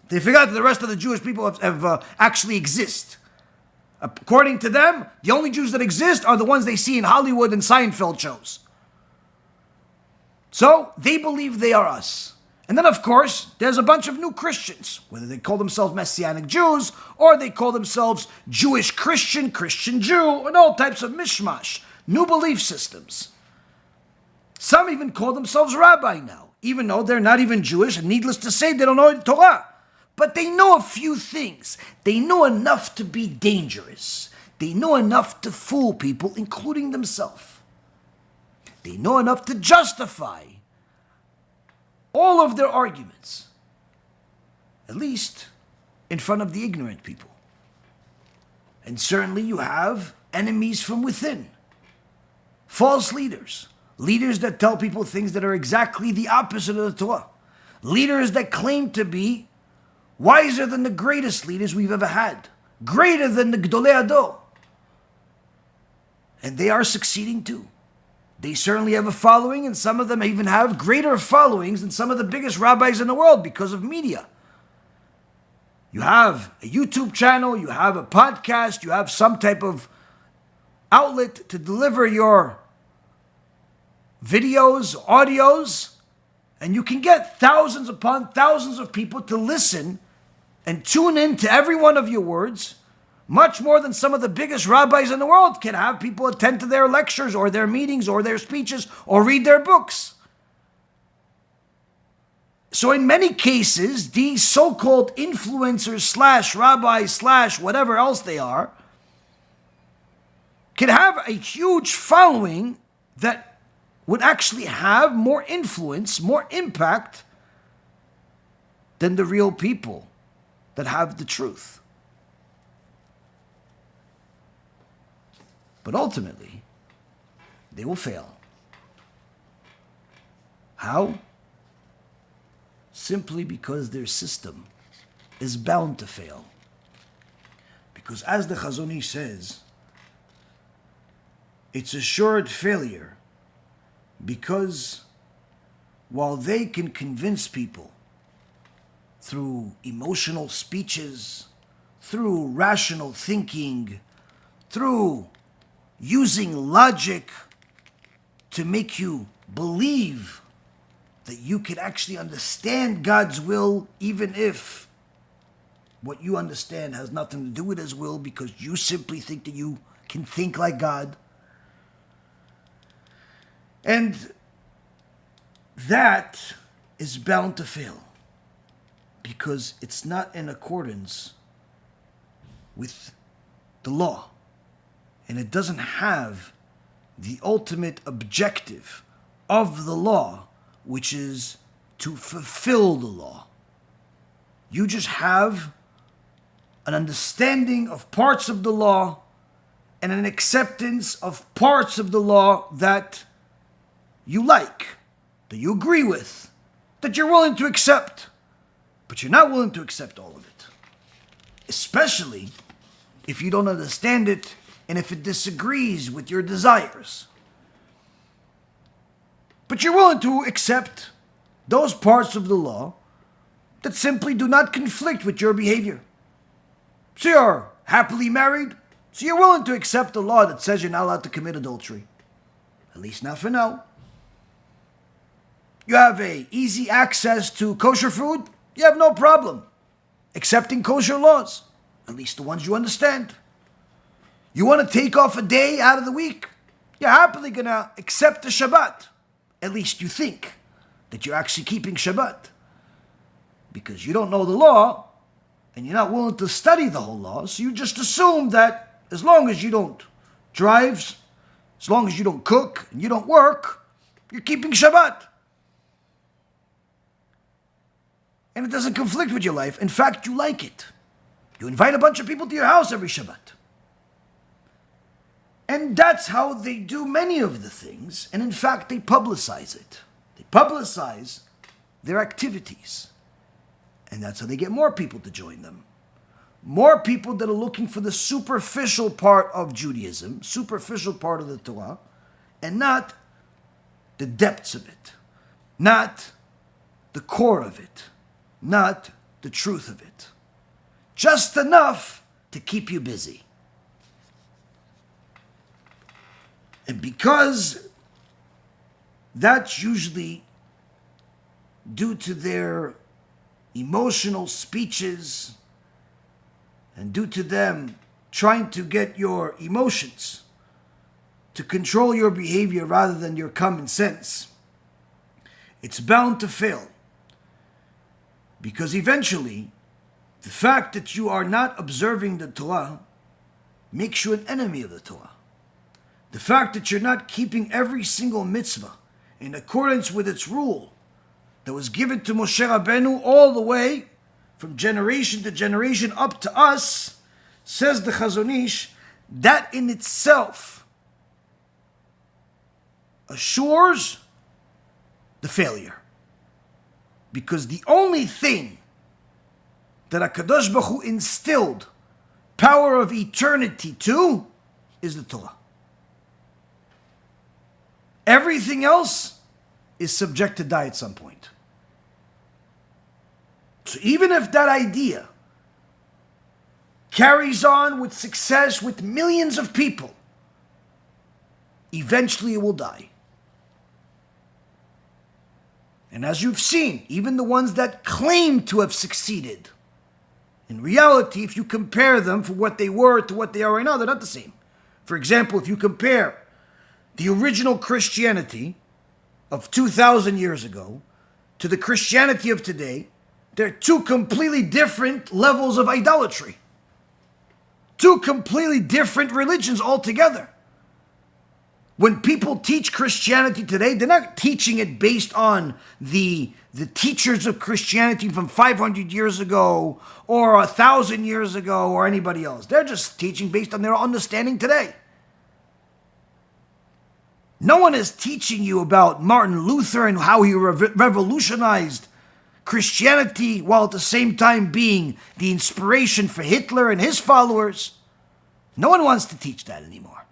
They forgot that the rest of the Jewish people have actually exist. According to them, the only Jews that exist are the ones they see in Hollywood and Seinfeld shows. So, they believe they are us. And then, of course, there's a bunch of new Christians, whether they call themselves Messianic Jews, or they call themselves Jewish Christian, Christian Jew, and all types of mishmash, new belief systems. Some even call themselves Rabbi now, even though they're not even Jewish, and needless to say, they don't know the Torah. But they know a few things. They know enough to be dangerous. They know enough to fool people, including themselves. They know enough to justify all of their arguments. At least in front of the ignorant people. And certainly you have enemies from within. False leaders. Leaders that tell people things that are exactly the opposite of the Torah. Leaders that claim to be wiser than the greatest leaders we've ever had. Greater than the Gdolei Ador. And they are succeeding too. They certainly have a following, and some of them even have greater followings than some of the biggest rabbis in the world because of media. You have a YouTube channel, you have a podcast, you have some type of outlet to deliver your videos, audios, and you can get thousands upon thousands of people to listen and tune in to every one of your words, much more than some of the biggest rabbis in the world can have people attend to their lectures or their meetings or their speeches or read their books. So in many cases, these so-called influencers slash rabbis slash whatever else they are can have a huge following that would actually have more influence, more impact than the real people that have the truth. But ultimately, they will fail. How? Simply because their system is bound to fail. Because as the Chazon Ish says, it's assured failure because while they can convince people through emotional speeches, through rational thinking, through using logic to make you believe that you can actually understand God's will, even if what you understand has nothing to do with His will, because you simply think that you can think like God. And that is bound to fail, because it's not in accordance with the law. And it doesn't have the ultimate objective of the law, which is to fulfill the law. You just have an understanding of parts of the law and an acceptance of parts of the law that you like, that you agree with, that you're willing to accept. But you're not willing to accept all of it. Especially if you don't understand it and if it disagrees with your desires. But you're willing to accept those parts of the law that simply do not conflict with your behavior. So you're happily married, so you're willing to accept the law that says you're not allowed to commit adultery. At least not for now. You have easy access to kosher food, you have no problem accepting kosher laws, at least the ones you understand. You want to take off a day out of the week, you're happily going to accept the Shabbat. At least you think that you're actually keeping Shabbat. Because you don't know the law, and you're not willing to study the whole law, so you just assume that as long as you don't drive, as long as you don't cook, and you don't work, you're keeping Shabbat. And it doesn't conflict with your life. In fact, you like it. You invite a bunch of people to your house every Shabbat. And that's how they do many of the things. And in fact, they publicize it. They publicize their activities. And that's how they get more people to join them. More people that are looking for the superficial part of Judaism, superficial part of the Torah, and not the depths of it, not the core of it, not the truth of it. Just enough to keep you busy. And because that's usually due to their emotional speeches and due to them trying to get your emotions to control your behavior rather than your common sense, it's bound to fail. Because eventually, the fact that you are not observing the Torah makes you an enemy of the Torah. The fact that you're not keeping every single mitzvah in accordance with its rule that was given to Moshe Rabbeinu all the way from generation to generation up to us, says the Chazon Ish, that in itself assures the failure. Because the only thing that HaKadosh Baruch Hu instilled power of eternity to is the Torah. Everything else is subject to die at some point. So even if that idea carries on with success with millions of people, eventually it will die. And as you've seen, even the ones that claim to have succeeded, in reality, if you compare them for what they were to what they are right now, they're not the same. For example, if you compare the original Christianity of 2,000 years ago to the Christianity of today, they're two completely different levels of idolatry. Two completely different religions altogether. When people teach Christianity today, they're not teaching it based on the teachers of Christianity from 500 years ago or 1,000 years ago or anybody else. They're just teaching based on their understanding today. No one is teaching you about Martin Luther and how he revolutionized Christianity while at the same time being the inspiration for Hitler and his followers. No one wants to teach that anymore.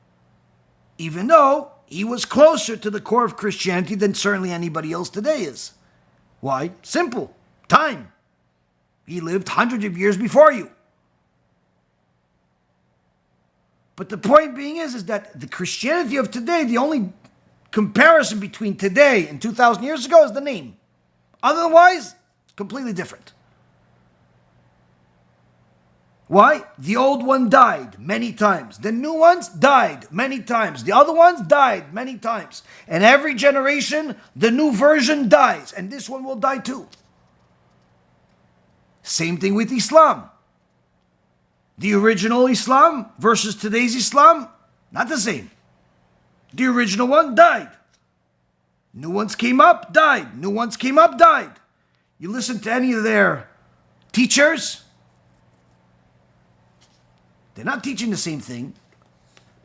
Even though he was closer to the core of Christianity than certainly anybody else today is. Why? Simple. Time. He lived hundreds of years before you. But the point being is that the Christianity of today, the only comparison between today and 2,000 years ago is the name. Otherwise, it's completely different. Why? The old one died many times. The new ones died many times. The other ones died many times. And every generation, the new version dies. And this one will die too. Same thing with Islam. The original Islam versus today's Islam, not the same. The original one died. New ones came up, died. New ones came up, died. You listen to any of their teachers, they're not teaching the same thing.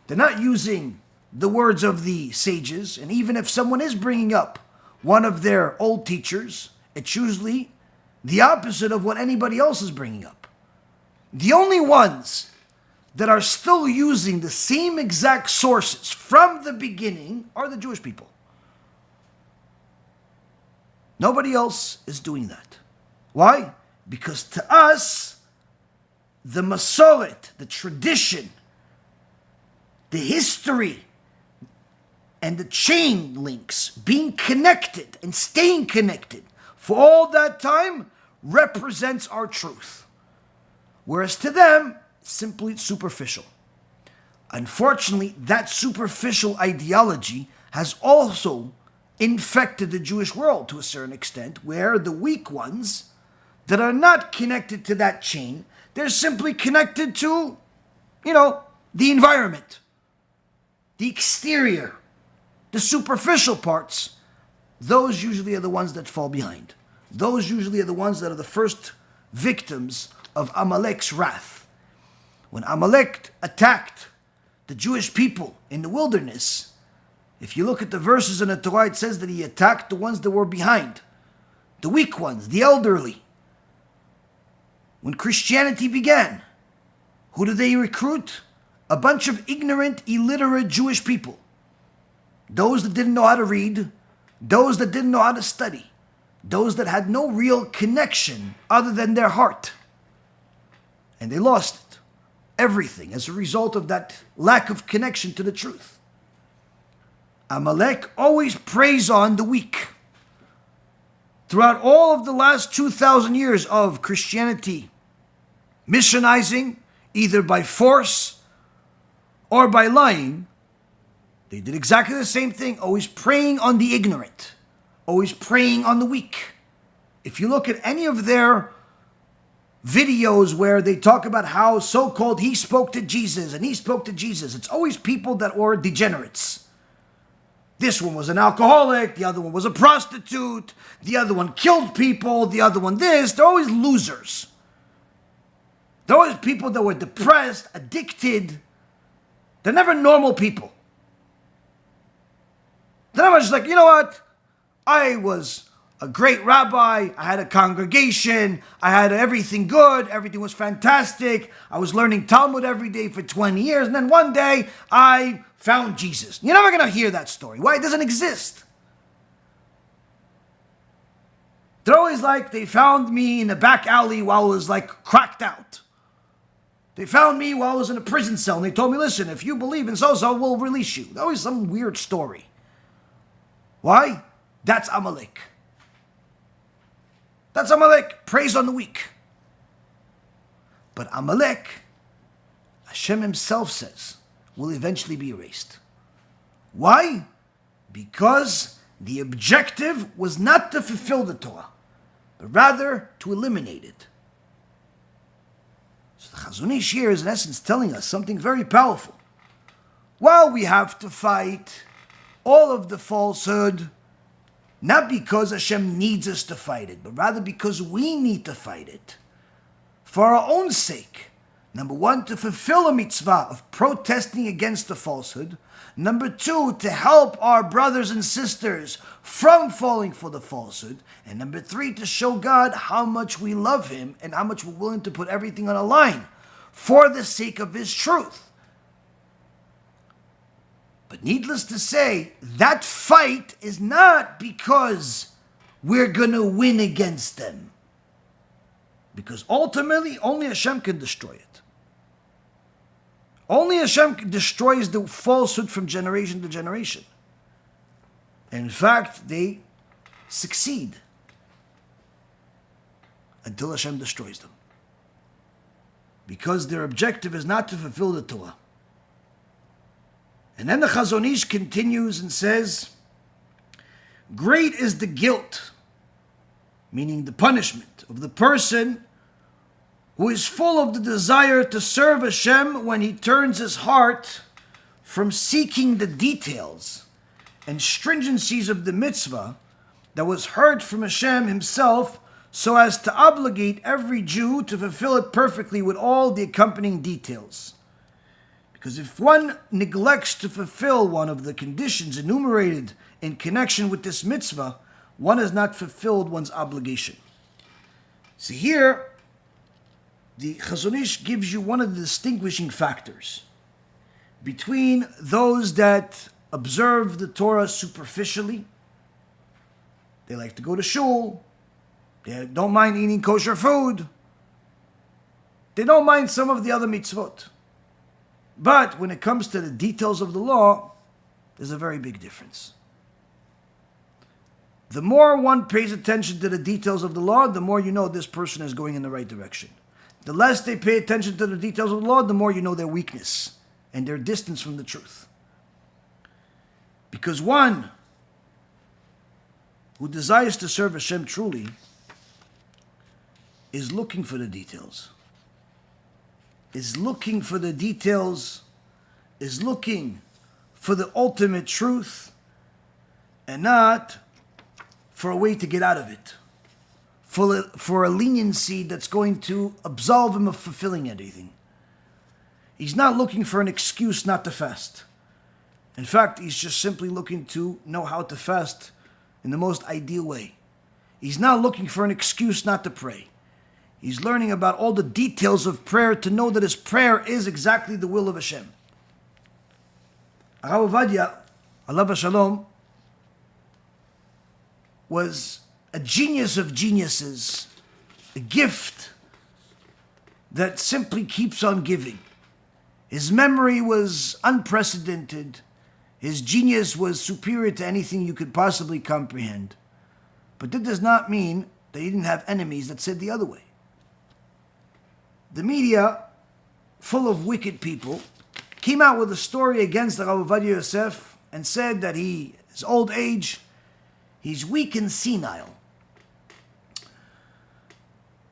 They're not using the words of the sages. And even if someone is bringing up one of their old teachers, it's usually the opposite of what anybody else is bringing up. The only ones that are still using the same exact sources from the beginning are the Jewish people. Nobody else is doing that. Why? Because to us, the Masoret, the tradition, the history, and the chain links being connected and staying connected for all that time represents our truth. Whereas to them, simply superficial. Unfortunately, that superficial ideology has also infected the Jewish world to a certain extent, where the weak ones that are not connected to that chain, they're simply connected to, the environment, the exterior, the superficial parts. Those usually are the ones that fall behind. Those usually are the ones that are the first victims of Amalek's wrath. When Amalek attacked the Jewish people in the wilderness, if you look at the verses in the Torah, it says that he attacked the ones that were behind, the weak ones, the elderly. When Christianity began, who did they recruit? A bunch of ignorant, illiterate Jewish people. Those that didn't know how to read, those that didn't know how to study, those that had no real connection other than their heart. And they lost it. Everything as a result of that lack of connection to the truth. Amalek always preys on the weak. Throughout all of the last 2,000 years of Christianity missionizing, either by force or by lying, they did exactly the same thing, always preying on the ignorant, always preying on the weak. If you look at any of their videos where they talk about how so-called he spoke to Jesus and he spoke to Jesus, it's always people that were degenerates. This one was an alcoholic, the other one was a prostitute, the other one killed people, the other one this. They're always losers. They're always people that were depressed, addicted. They're never normal people. They're never just like, you know what? I was a great rabbi, I had a congregation, I had everything good, everything was fantastic, I was learning Talmud every day for 20 years, and then one day I found Jesus. You're never going to hear that story. Why? It doesn't exist. They're always like, they found me in a back alley while I was like cracked out. They found me while I was in a prison cell, and they told me, listen, if you believe in so-so, we'll release you. Always some weird story. Why? That's Amalek. That's Amalek. Praise on the weak. But Amalek, Hashem himself says, will eventually be erased. Why? Because the objective was not to fulfill the Torah, but rather to eliminate it. So the Chazon Ish here is in essence telling us something very powerful. While we have to fight all of the falsehood, not because Hashem needs us to fight it, but rather because we need to fight it. For our own sake. Number one, to fulfill a mitzvah of protesting against the falsehood. Number two, to help our brothers and sisters from falling for the falsehood. And number three, to show God how much we love Him and how much we're willing to put everything on a line for the sake of His truth. But needless to say, that fight is not because we're going to win against them. Because ultimately, only Hashem can destroy it. Only Hashem destroys the falsehood from generation to generation. And in fact, they succeed until Hashem destroys them. Because their objective is not to fulfill the Torah. And then the Chazon Ish continues and says, great is the guilt, meaning the punishment of the person who is full of the desire to serve Hashem when he turns his heart from seeking the details and stringencies of the mitzvah that was heard from Hashem himself, so as to obligate every Jew to fulfill it perfectly with all the accompanying details. Because if one neglects to fulfill one of the conditions enumerated in connection with this mitzvah, one has not fulfilled one's obligation. So here, the Chazon Ish gives you one of the distinguishing factors between those that observe the Torah superficially. They like to go to shul. They don't mind eating kosher food. They don't mind some of the other mitzvot. But when it comes to the details of the law, there's a very big difference. The more one pays attention to the details of the law, the more you know this person is going in the right direction. The less they pay attention to the details of the law, the more you know their weakness and their distance from the truth. Because one who desires to serve Hashem truly is looking for the details. Is looking for the details, is looking for the ultimate truth, and not for a way to get out of it. For a leniency that's going to absolve him of fulfilling anything. He's not looking for an excuse not to fast. In fact, he's just simply looking to know how to fast in the most ideal way. He's not looking for an excuse not to pray. He's learning about all the details of prayer to know that his prayer is exactly the will of Hashem. Ovadia, alav shalom, was a genius of geniuses, a gift that simply keeps on giving. His memory was unprecedented. His genius was superior to anything you could possibly comprehend. But that does not mean that he didn't have enemies that said the other way. The media, full of wicked people, came out with a story against the Ovadia Yosef and said that his old age, he's weak and senile.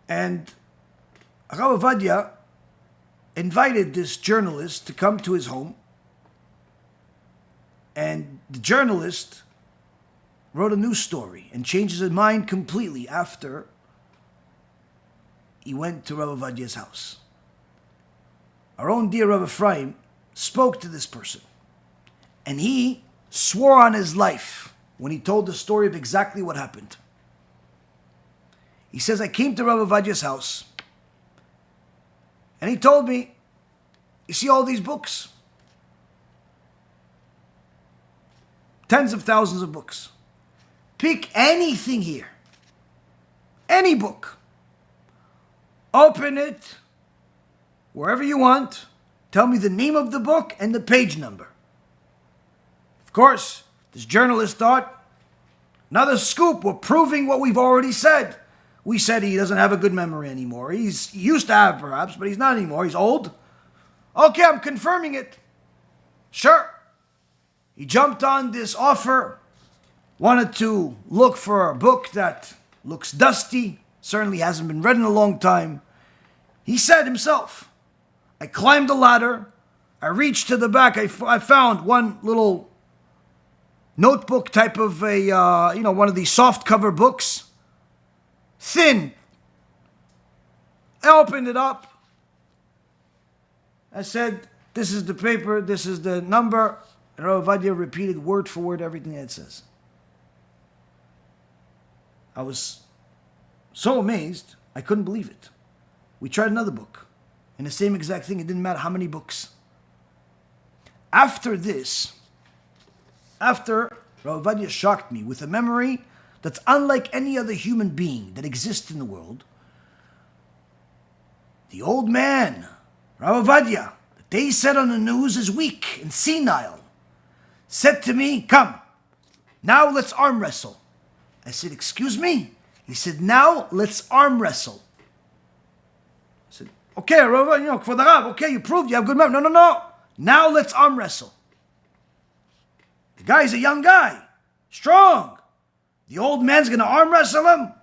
And Ovadia invited this journalist to come to his home And the journalist wrote a news story and changed his mind completely after he went to Rabbi Ovadia's house. Our own dear Rabbi Ephraim spoke to this person, and he swore on his life when he told the story of exactly what happened. He says, I came to Rabbi Ovadia's house, and he told me, you see all these books? Tens of thousands of books. Pick anything here. Any book. Open it wherever you want. Tell me the name of the book and the page number. Of course, this journalist thought, another scoop, we're proving what we've already said. We said he doesn't have a good memory anymore. He used to have perhaps, but he's not anymore. He's old. Okay, I'm confirming it. Sure. He jumped on this offer, wanted to look for a book that looks dusty, certainly hasn't been read in a long time. He said himself, I climbed the ladder, I reached to the back, I found one little notebook type of one of these soft cover books, thin. I opened it up. I said, this is the paper, this is the number. And Ovadia repeated word for word everything that it says. I was so amazed, I couldn't believe it. We tried another book, and the same exact thing. It didn't matter how many books. After this, after Ovadia shocked me with a memory that's unlike any other human being that exists in the world, the old man, Ovadia, that they said on the news is weak and senile, said to me, come, now let's arm wrestle. I said, excuse me? He said, now let's arm wrestle. I said, okay, Reuven, for the Rab, okay, you proved you have good memory. No. Now let's arm wrestle. The guy's a young guy, strong. The old man's going to arm wrestle him?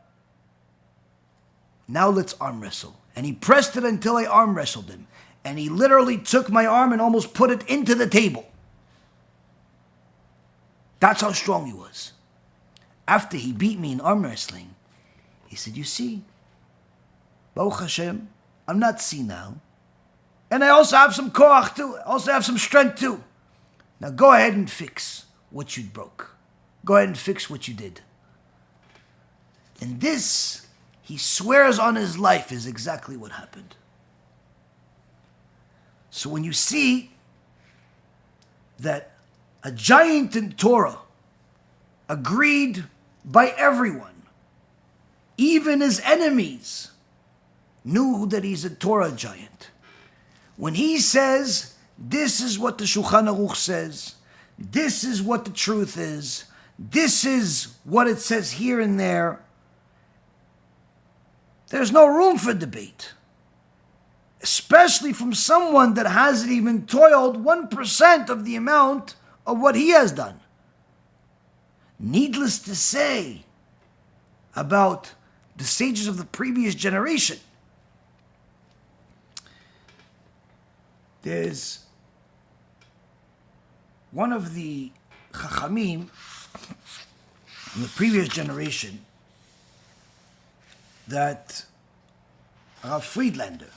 Now let's arm wrestle. And he pressed it until I arm wrestled him. And he literally took my arm and almost put it into the table. That's how strong he was. After he beat me in arm wrestling, he said, you see, Baruch HaShem, I'm not senile. And I also have some koach too. I also have some strength too. Now go ahead and fix what you broke. Go ahead and fix what you did. And this, he swears on his life, is exactly what happened. So when you see that a giant in Torah, agreed by everyone, even his enemies, knew that he's a Torah giant. When he says, this is what the Shulchan Aruch says, this is what the truth is, this is what it says here and there, there's no room for debate. Especially from someone that hasn't even toiled 1% of the amount of what he has done. Needless to say, about the sages of the previous generation, there's one of the Chachamim in the previous generation that Friedlander,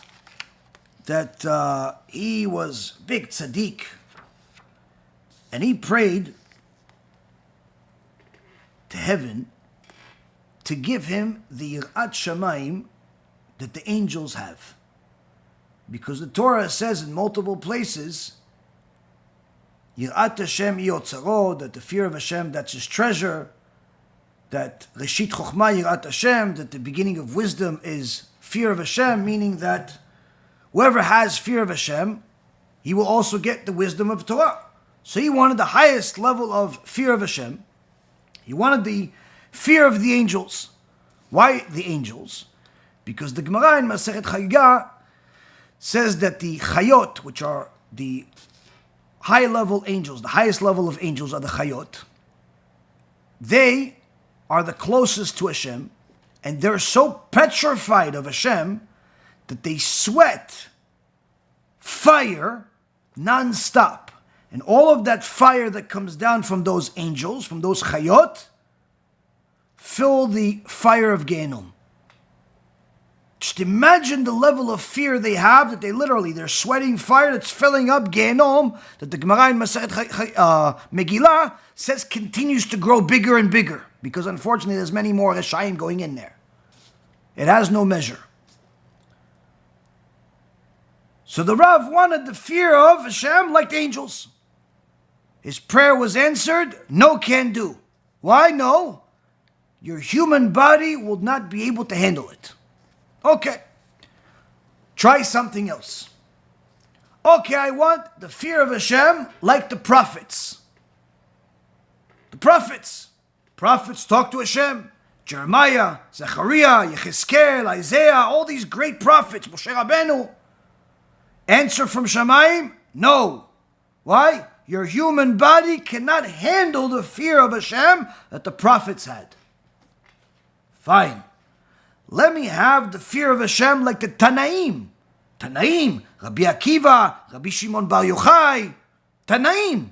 that he was big tzaddik, and he prayed to heaven to give him the Yirat Shamayim that the angels have. Because the Torah says in multiple places, Yirat Hashem Yotzaro, that the fear of Hashem, that's his treasure, that Reshit Chochma Yirat Hashem, that the beginning of wisdom is fear of Hashem, meaning that whoever has fear of Hashem, he will also get the wisdom of Torah. So he wanted the highest level of fear of Hashem. He wanted the fear of the angels. Why the angels? Because the Gemara in Masechet Chagiga says that the Chayot, which are the high-level angels, the highest level of angels are the Chayot, they are the closest to Hashem, and they're so petrified of Hashem that they sweat fire non-stop. And all of that fire that comes down from those angels, from those chayot, fill the fire of Gehinnom. Just imagine the level of fear they have, that they're sweating fire that's filling up Gehinnom, that the Gemara in Megillah says continues to grow bigger and bigger, because unfortunately there's many more HaShkafa going in there. It has no measure. So the Rav wanted the fear of Hashem like the angels. His prayer was answered, no can do. Why? No. Your human body will not be able to handle it. Okay. Try something else. Okay, I want the fear of Hashem like the prophets. The prophets. Prophets talk to Hashem. Jeremiah, Zechariah, Yechezkel, Isaiah, all these great prophets, Moshe Rabbeinu. Answer from Shamayim, no. Why? Your human body cannot handle the fear of Hashem that the prophets had. Fine. Let me have the fear of Hashem like the Tanaim. Tanaim, Rabbi Akiva, Rabbi Shimon Bar Yochai, Tanaim.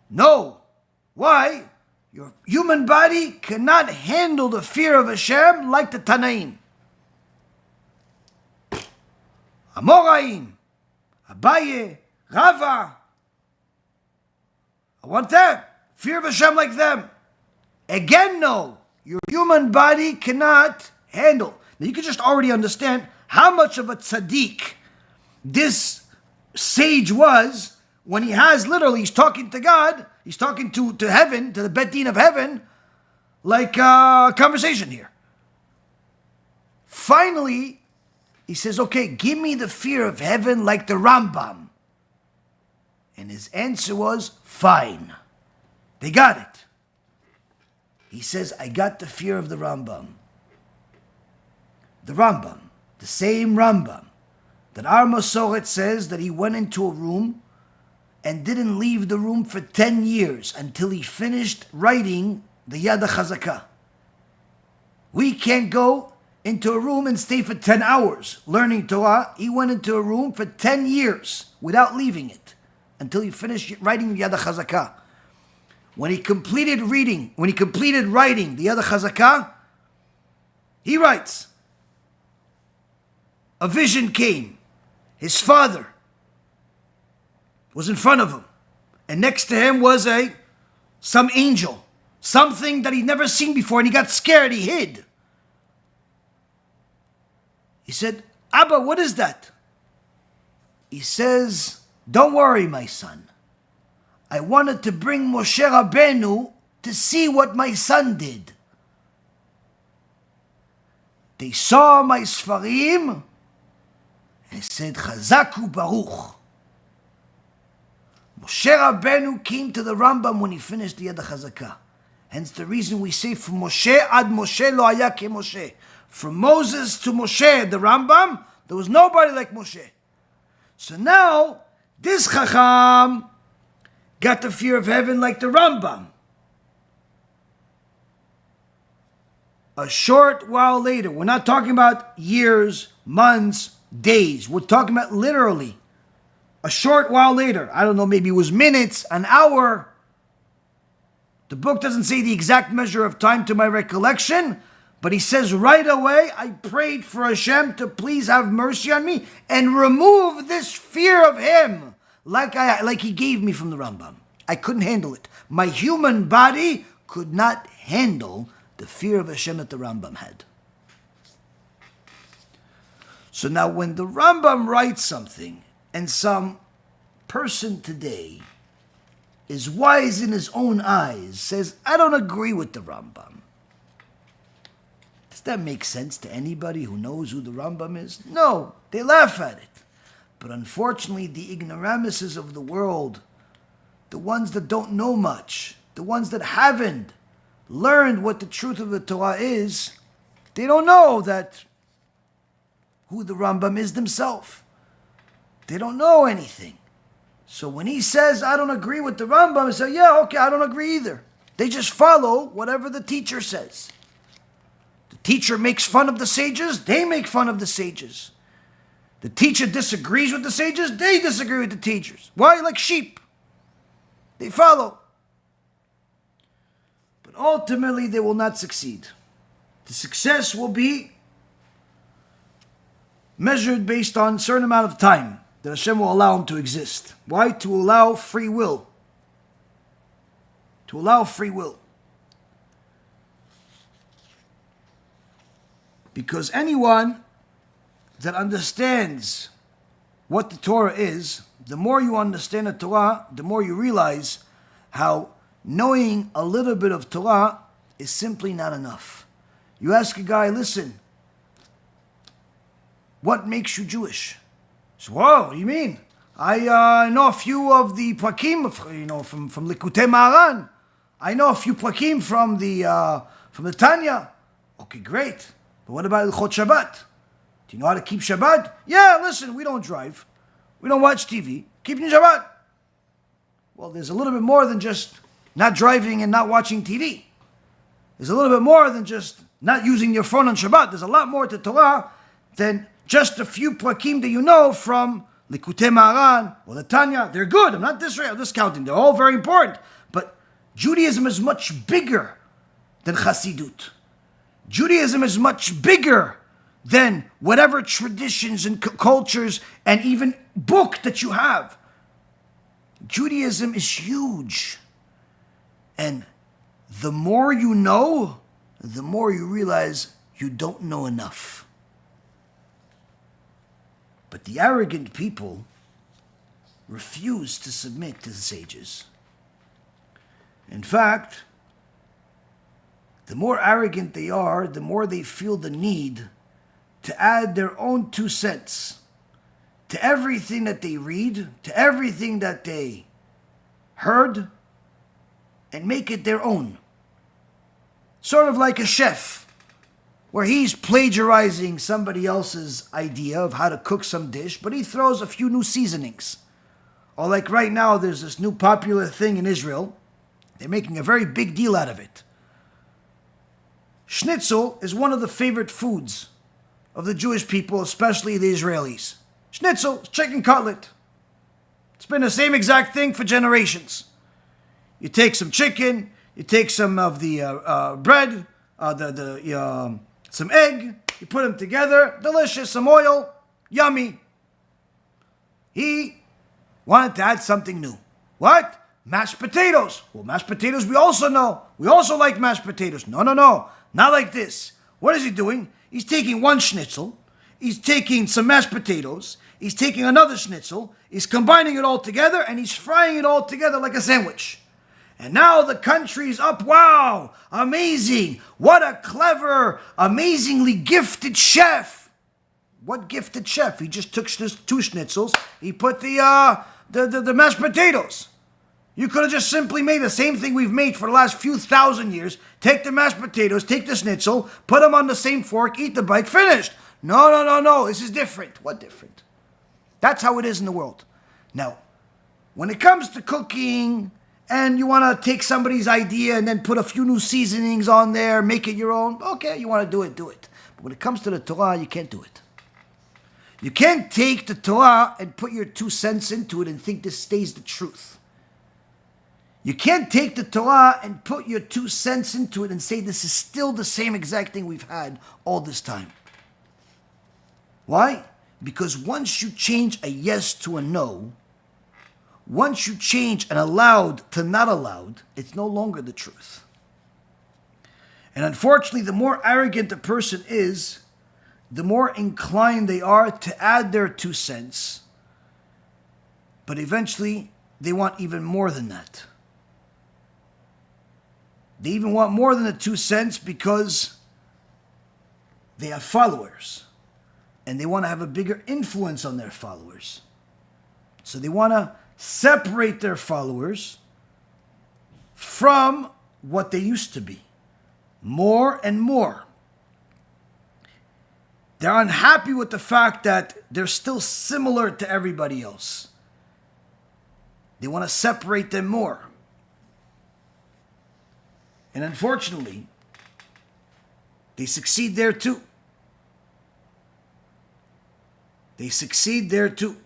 No. Why? Your human body cannot handle the fear of Hashem like the Tanaim. Amoraim, Abaye, Rava. I want that. Fear of Hashem like them. Again, no. Your human body cannot handle. Now you can just already understand how much of a tzaddik this sage was when he's talking to God, he's talking to heaven, to the Bet Din of heaven, like a conversation here. Finally, he says, okay, give me the fear of heaven like the Rambam. And his answer was, fine. They got it. He says, I got the fear of the Rambam. The Rambam, the same Rambam, that our Masoret says that he went into a room and didn't leave the room for 10 years until he finished writing the Yad HaChazakah. We can't go into a room and stay for 10 hours learning Torah. He went into a room for 10 years without leaving it until he finished writing Yad HaChazakah. When he completed writing the Yad HaChazakah, he writes, a vision came. His father was in front of him, and next to him was some angel, something that he'd never seen before, and he got scared, he hid. He said, Abba, what is that? He says, don't worry, my son. I wanted to bring Moshe Rabbeinu to see what my son did. They saw my Sfarim and said, Chazaku Baruch. Moshe Rabbeinu came to the Rambam when he finished the Yad HaChazakah. Hence the reason we say, from Moshe ad Moshe lo haya ke Moshe. From Moses to Moshe, the Rambam, there was nobody like Moshe. So now, this Chacham got the fear of heaven like the Rambam. A short while later, we're not talking about years, months, days. We're talking about literally a short while later. I don't know, maybe it was minutes, an hour. The book doesn't say the exact measure of time to my recollection, but he says right away, I prayed for Hashem to please have mercy on me and remove this fear of him like he gave me from the Rambam. I couldn't handle it. My human body could not handle the fear of Hashem that the Rambam had. So now when the Rambam writes something and some person today is wise in his own eyes, says, I don't agree with the Rambam. Does that make sense to anybody who knows who the Rambam is? No, they laugh at it. But unfortunately, the ignoramuses of the world, the ones that don't know much, the ones that haven't learned what the truth of the Torah is, they don't know who the Rambam is themselves. They don't know anything. So when he says, I don't agree with the Rambam, I say, yeah, okay, I don't agree either. They just follow whatever the teacher says. The teacher makes fun of the sages, they make fun of the sages. The teacher disagrees with the sages, they disagree with the teachers. Why? Like sheep. They follow. But ultimately, they will not succeed. The success will be measured based on a certain amount of time that HaShem will allow them to exist. Why? To allow free will. To allow free will. Because anyone that understands what the Torah is, the more you understand the Torah, the more you realize how knowing a little bit of Torah is simply not enough. You ask a guy, listen, what makes you Jewish? So, whoa, what do you mean? I know a few of the plakim, from Likutei Maharan. I know a few plakim from the Tanya. Okay, great. But what about Ilchot Shabbat? Do you know how to keep Shabbat? Yeah, listen, we don't drive. We don't watch TV. Keeping Shabbat. Well, there's a little bit more than just not driving and not watching TV. There's a little bit more than just not using your phone on Shabbat. There's a lot more to Torah than just a few plakim that you know from Likutei Maharan or the Tanya. They're good. I'm not discounting. They're all very important. But Judaism is much bigger than Hasidut. Judaism is much bigger than whatever traditions and cultures and even book that you have. Judaism is huge. And the more you know, the more you realize you don't know enough. But the arrogant people refuse to submit to the sages. In fact, the more arrogant they are, the more they feel the need to add their own 2 cents to everything that they read, to everything that they heard, and make it their own. Sort of like a chef, where he's plagiarizing somebody else's idea of how to cook some dish, but he throws a few new seasonings. Or like right now, there's this new popular thing in Israel. They're making a very big deal out of it. Schnitzel is one of the favorite foods of the Jewish people, especially the Israelis. Schnitzel, chicken cutlet. It's been the same exact thing for generations. You take some chicken, you take some of the bread, some egg, you put them together, delicious, some oil, yummy. He wanted to add something new. What? Mashed potatoes. Well, mashed potatoes we also know. We also like mashed potatoes. No, not like this. What is he doing? He's taking one schnitzel, he's taking some mashed potatoes, he's taking another schnitzel, he's combining it all together, and he's frying it all together like a sandwich. And now the country's up. Wow, amazing. What a clever, amazingly gifted chef. What gifted chef? He just took 2 schnitzels, he put the mashed potatoes. You could have just simply made the same thing we've made for the last few thousand years. Take the mashed potatoes, take the schnitzel, put them on the same fork, eat the bite, finished. No. This is different. What different? That's how it is in the world. Now, when it comes to cooking and you want to take somebody's idea and then put a few new seasonings on there, make it your own, okay, you want to do it, do it. But when it comes to the Torah, you can't do it. You can't take the Torah and put your 2 cents into it and think this stays the truth. You can't take the Torah and put your 2 cents into it and say this is still the same exact thing we've had all this time. Why? Because once you change a yes to a no, once you change an allowed to not allowed, it's no longer the truth. And unfortunately, the more arrogant a person is, the more inclined they are to add their 2 cents. But eventually, they want even more than that. They even want more than the 2 cents because they have followers. And they want to have a bigger influence on their followers. So they want to separate their followers from what they used to be. More and more. They're unhappy with the fact that they're still similar to everybody else. They want to separate them more. And unfortunately, they succeed there too. they succeed there too.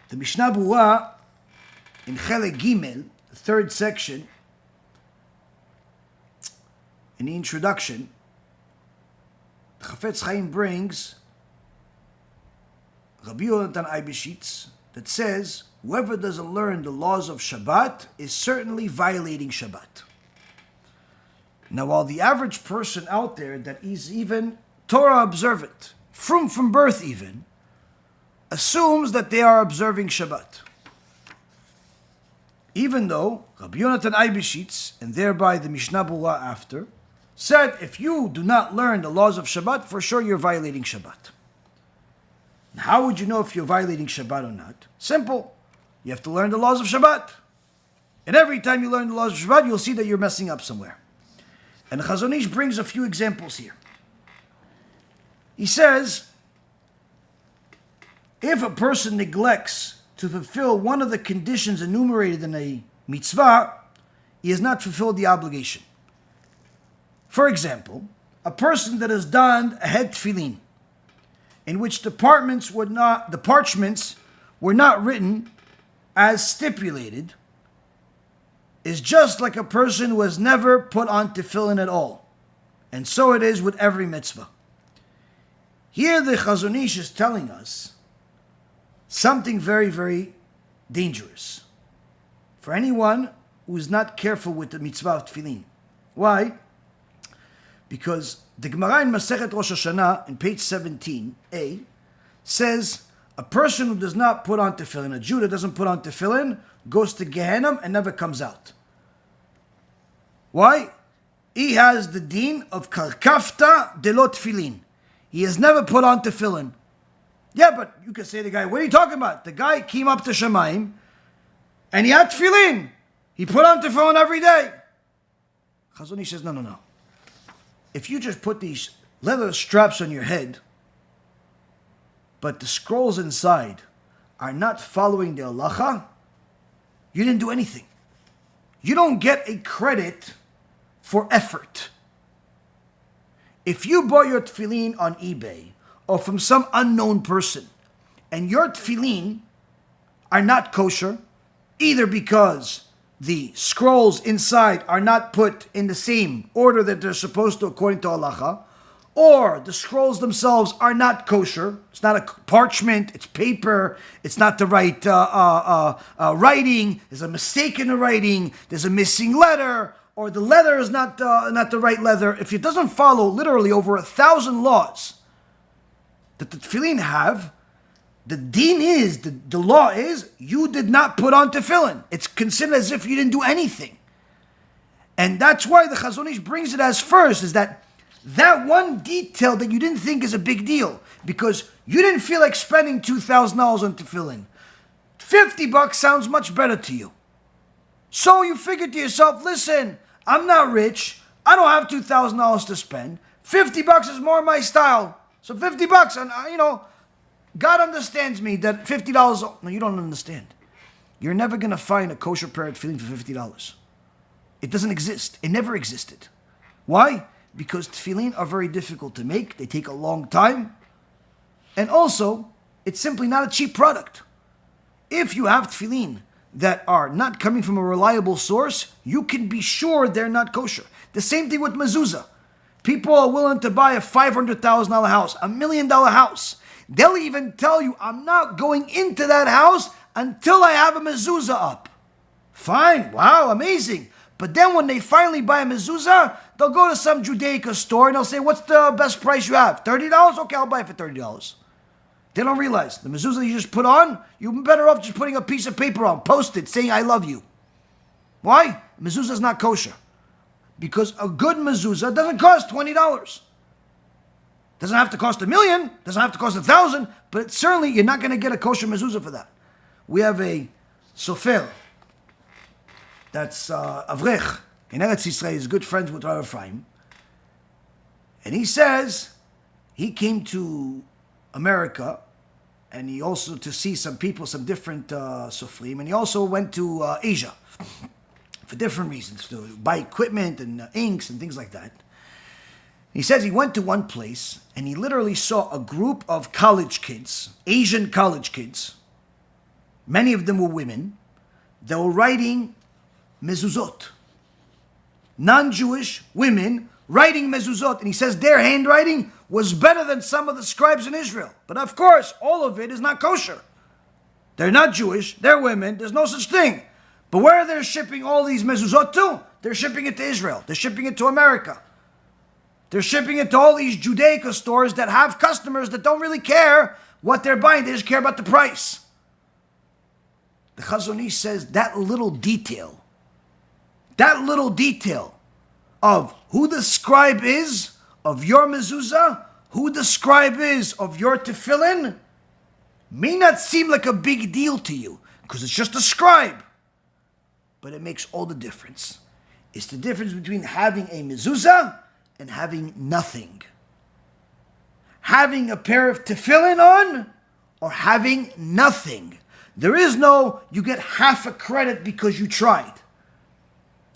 The Mishnah Berurah in Chelek Gimel, the third section, in the introduction, the Chafetz Chaim brings Rabbi Yonatan Eibeshitz that says, whoever doesn't learn the laws of Shabbat is certainly violating Shabbat. Now, while the average person out there that is even Torah observant, from birth even, assumes that they are observing Shabbat. Even though Rabbi Yonatan Eibeshitz, and thereby the Mishnah Berurah after, said, if you do not learn the laws of Shabbat, for sure you're violating Shabbat. Now, how would you know if you're violating Shabbat or not? Simple. You have to learn the laws of Shabbat. And every time you learn the laws of Shabbat, you'll see that you're messing up somewhere. And the Chazon Ish brings a few examples here. He says, if a person neglects to fulfill one of the conditions enumerated in a mitzvah, he has not fulfilled the obligation. For example, a person that has donned a head tefillin, in which the parchments were not written as stipulated, is just like a person who has never put on tefillin at all. And so it is with every mitzvah. Here the Chazon Ish is telling us something very, very dangerous for anyone who is not careful with the mitzvah of tefillin. Why? Because the Gemara in Masechet Rosh Hashanah, in page 17a, says a person who does not put on tefillin, a Jew that doesn't put on tefillin, goes to Gehenna and never comes out. Why? He has the deen of karkafta delo tefillin. He has never put on tefillin. Yeah, but you can say to the guy, what are you talking about? The guy came up to Shemaim and he had tefillin. He put on tefillin every day. Chazon Ish says, no. If you just put these leather straps on your head, but the scrolls inside are not following the halacha, you didn't do anything. You don't get a credit for effort. If you bought your tefillin on eBay or from some unknown person, and your tefillin are not kosher, either because the scrolls inside are not put in the same order that they're supposed to according to halacha, or the scrolls themselves are not kosher, it's not a parchment, it's paper, it's not the right writing, there's a mistake in the writing, there's a missing letter, or the leather is not the right leather. If it doesn't follow literally over 1,000 laws that the tefillin have, the deen is, the law is, you did not put on tefillin. It's considered as if you didn't do anything. And that's why the Chazon Ish brings it as first, is that one detail that you didn't think is a big deal, because you didn't feel like spending $2,000 on tefillin. $50 sounds much better to you. So you figured to yourself, listen, I'm not rich, I don't have $2,000 to spend, $50 is more my style. So $50, and God understands me that $50, no, you don't understand. You're never going to find a kosher pair of tefillin for $50. It doesn't exist. It never existed. Why? Because tefillin are very difficult to make. They take a long time. And also, it's simply not a cheap product. If you have tefillin that are not coming from a reliable source, you can be sure they're not kosher. The same thing with mezuzah. People are willing to buy a $500,000 house, $1 million house. They'll even tell you, I'm not going into that house until I have a mezuzah up. Fine, wow, amazing. But then when they finally buy a mezuzah, they'll go to some Judaica store and they'll say, what's the best price you have? $30? Okay, I'll buy it for $30. They don't realize the mezuzah you just put on, you're better off just putting a piece of paper on, post it, saying I love you. Why? Mezuzah is not kosher. Because a good mezuzah doesn't cost $20. Doesn't have to cost $1 million, doesn't have to cost $1,000, but certainly you're not going to get a kosher mezuzah for that. We have a sofer that's Avrech in Eretz Yisrael. He's good friends with Rabbi Ephraim. And he says he came to America and he also to see some people, some different sofrim, and he also went to Asia for different reasons, to buy equipment and inks and things like that. He says he went to one place and he literally saw a group of college kids, Asian college kids. Many of them were women. They were writing mezuzot. Non-Jewish women writing mezuzot. And he says their handwriting was better than some of the scribes in Israel. But of course, all of it is not kosher. They're not Jewish. They're women. There's no such thing. But where are they shipping all these mezuzot to? They're shipping it to Israel. They're shipping it to America. They're shipping it to all these Judaica stores that have customers that don't really care what they're buying. They just care about the price. The Chazon Ish says that little detail of who the scribe is of your mezuzah, who the scribe is of your tefillin, may not seem like a big deal to you because it's just a scribe. But it makes all the difference. It's the difference between having a mezuzah and having nothing. Having a pair of tefillin on or having nothing. There is no, you get half a credit because you tried.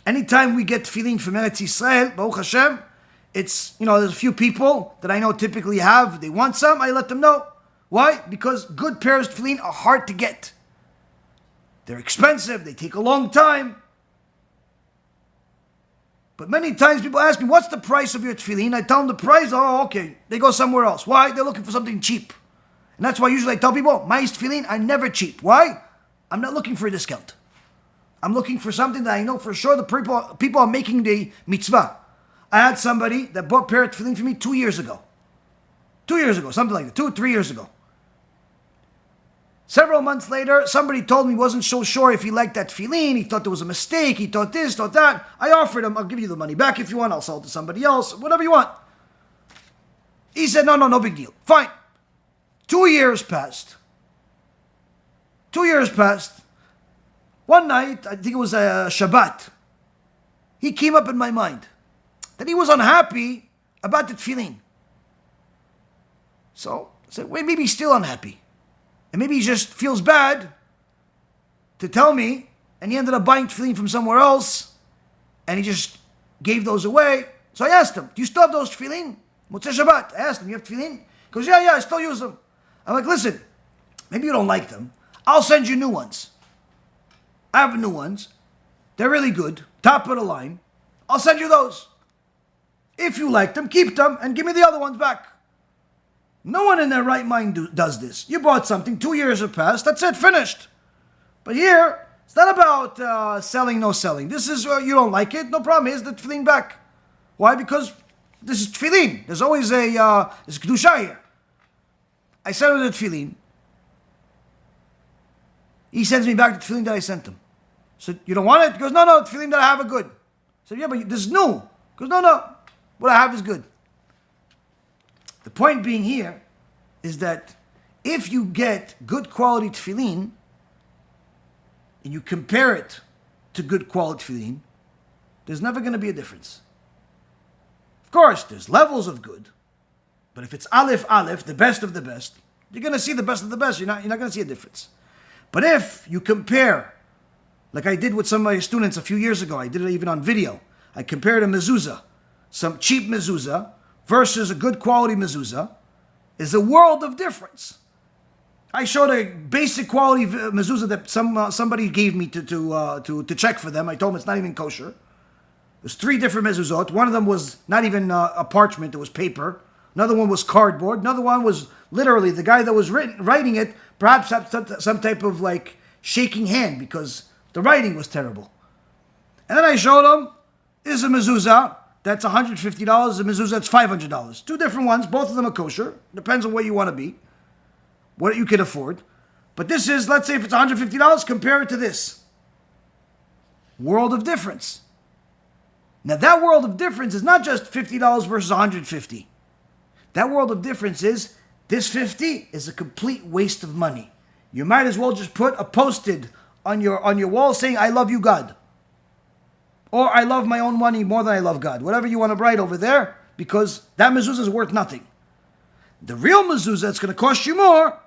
Anytime we get tefillin from Eretz Yisrael, Baruch HaShem, it's, there's a few people that I know typically have, they want some, I let them know. Why? Because good pairs of tefillin are hard to get. They're expensive, they take a long time. But many times people ask me, what's the price of your tefillin? I tell them the price, oh, okay. They go somewhere else. Why? They're looking for something cheap. And that's why usually I tell people, my tefillin are never cheap. Why? I'm not looking for a discount. I'm looking for something that I know for sure the people are making the mitzvah. I had somebody that bought a pair of tefillin for me 2 years ago. 2 years ago, something like that, 2 or 3 years ago. Several months later, somebody told me he wasn't so sure if he liked that tefillin. He thought there was a mistake. He thought this, thought that. I offered him, I'll give you the money back if you want. I'll sell it to somebody else, whatever you want. He said, no big deal. Fine. 2 years passed. 2 years passed. One night, I think it was a Shabbat, he came up in my mind that he was unhappy about the tefillin. So I said, wait, maybe he's still unhappy. And maybe he just feels bad to tell me, and he ended up buying tefillin from somewhere else, and he just gave those away. So I asked him, do you still have those tefillin? Motzei Shabbat. I asked him, you have tefillin? He goes, yeah, I still use them. I'm like, listen, maybe you don't like them. I'll send you new ones. I have new ones. They're really good. Top of the line. I'll send you those. If you like them, keep them, and give me the other ones back. No one in their right mind does this. You bought something, 2 years have passed, that's it, finished. But here, it's not about selling, no selling. This is, you don't like it, no problem, here's the tefillin back. Why? Because this is tefillin. There's always there's Kedushah here. I sent him the tefillin. He sends me back the tefillin that I sent him. So, you don't want it? He goes, no, the tefillin that I have are good. I said, yeah, but this is new. He goes, no, what I have is good. The point being here is that if you get good quality tefillin and you compare it to good quality tefillin, there's never going to be a difference. Of course, there's levels of good, but if it's Aleph, the best of the best, you're going to see the best of the best. You're not going to see a difference. But if you compare, like I did with some of my students a few years ago, I did it even on video. I compared a mezuzah, some cheap mezuzah, versus a good quality mezuzah, is a world of difference. I showed a basic quality mezuzah that somebody gave me to check for them. I told them it's not even kosher. There's 3 different mezuzot. One of them was not even a parchment, it was paper. Another one was cardboard. Another one was literally the guy that was writing it perhaps had some type of like shaking hand because the writing was terrible. And then I showed him, this is a mezuzah. That's $150, a mezuzah that's $500. 2 different ones, both of them are kosher. Depends on where you want to be, what you can afford. But this is, let's say if it's $150, compare it to this. World of difference. Now that world of difference is not just $50 versus $150. That world of difference is, this $50 is a complete waste of money. You might as well just put a post-it on your wall saying, I love you, God. Or I love my own money more than I love God. Whatever you want to write over there, because that mezuzah is worth nothing. The real mezuzah that's going to cost you more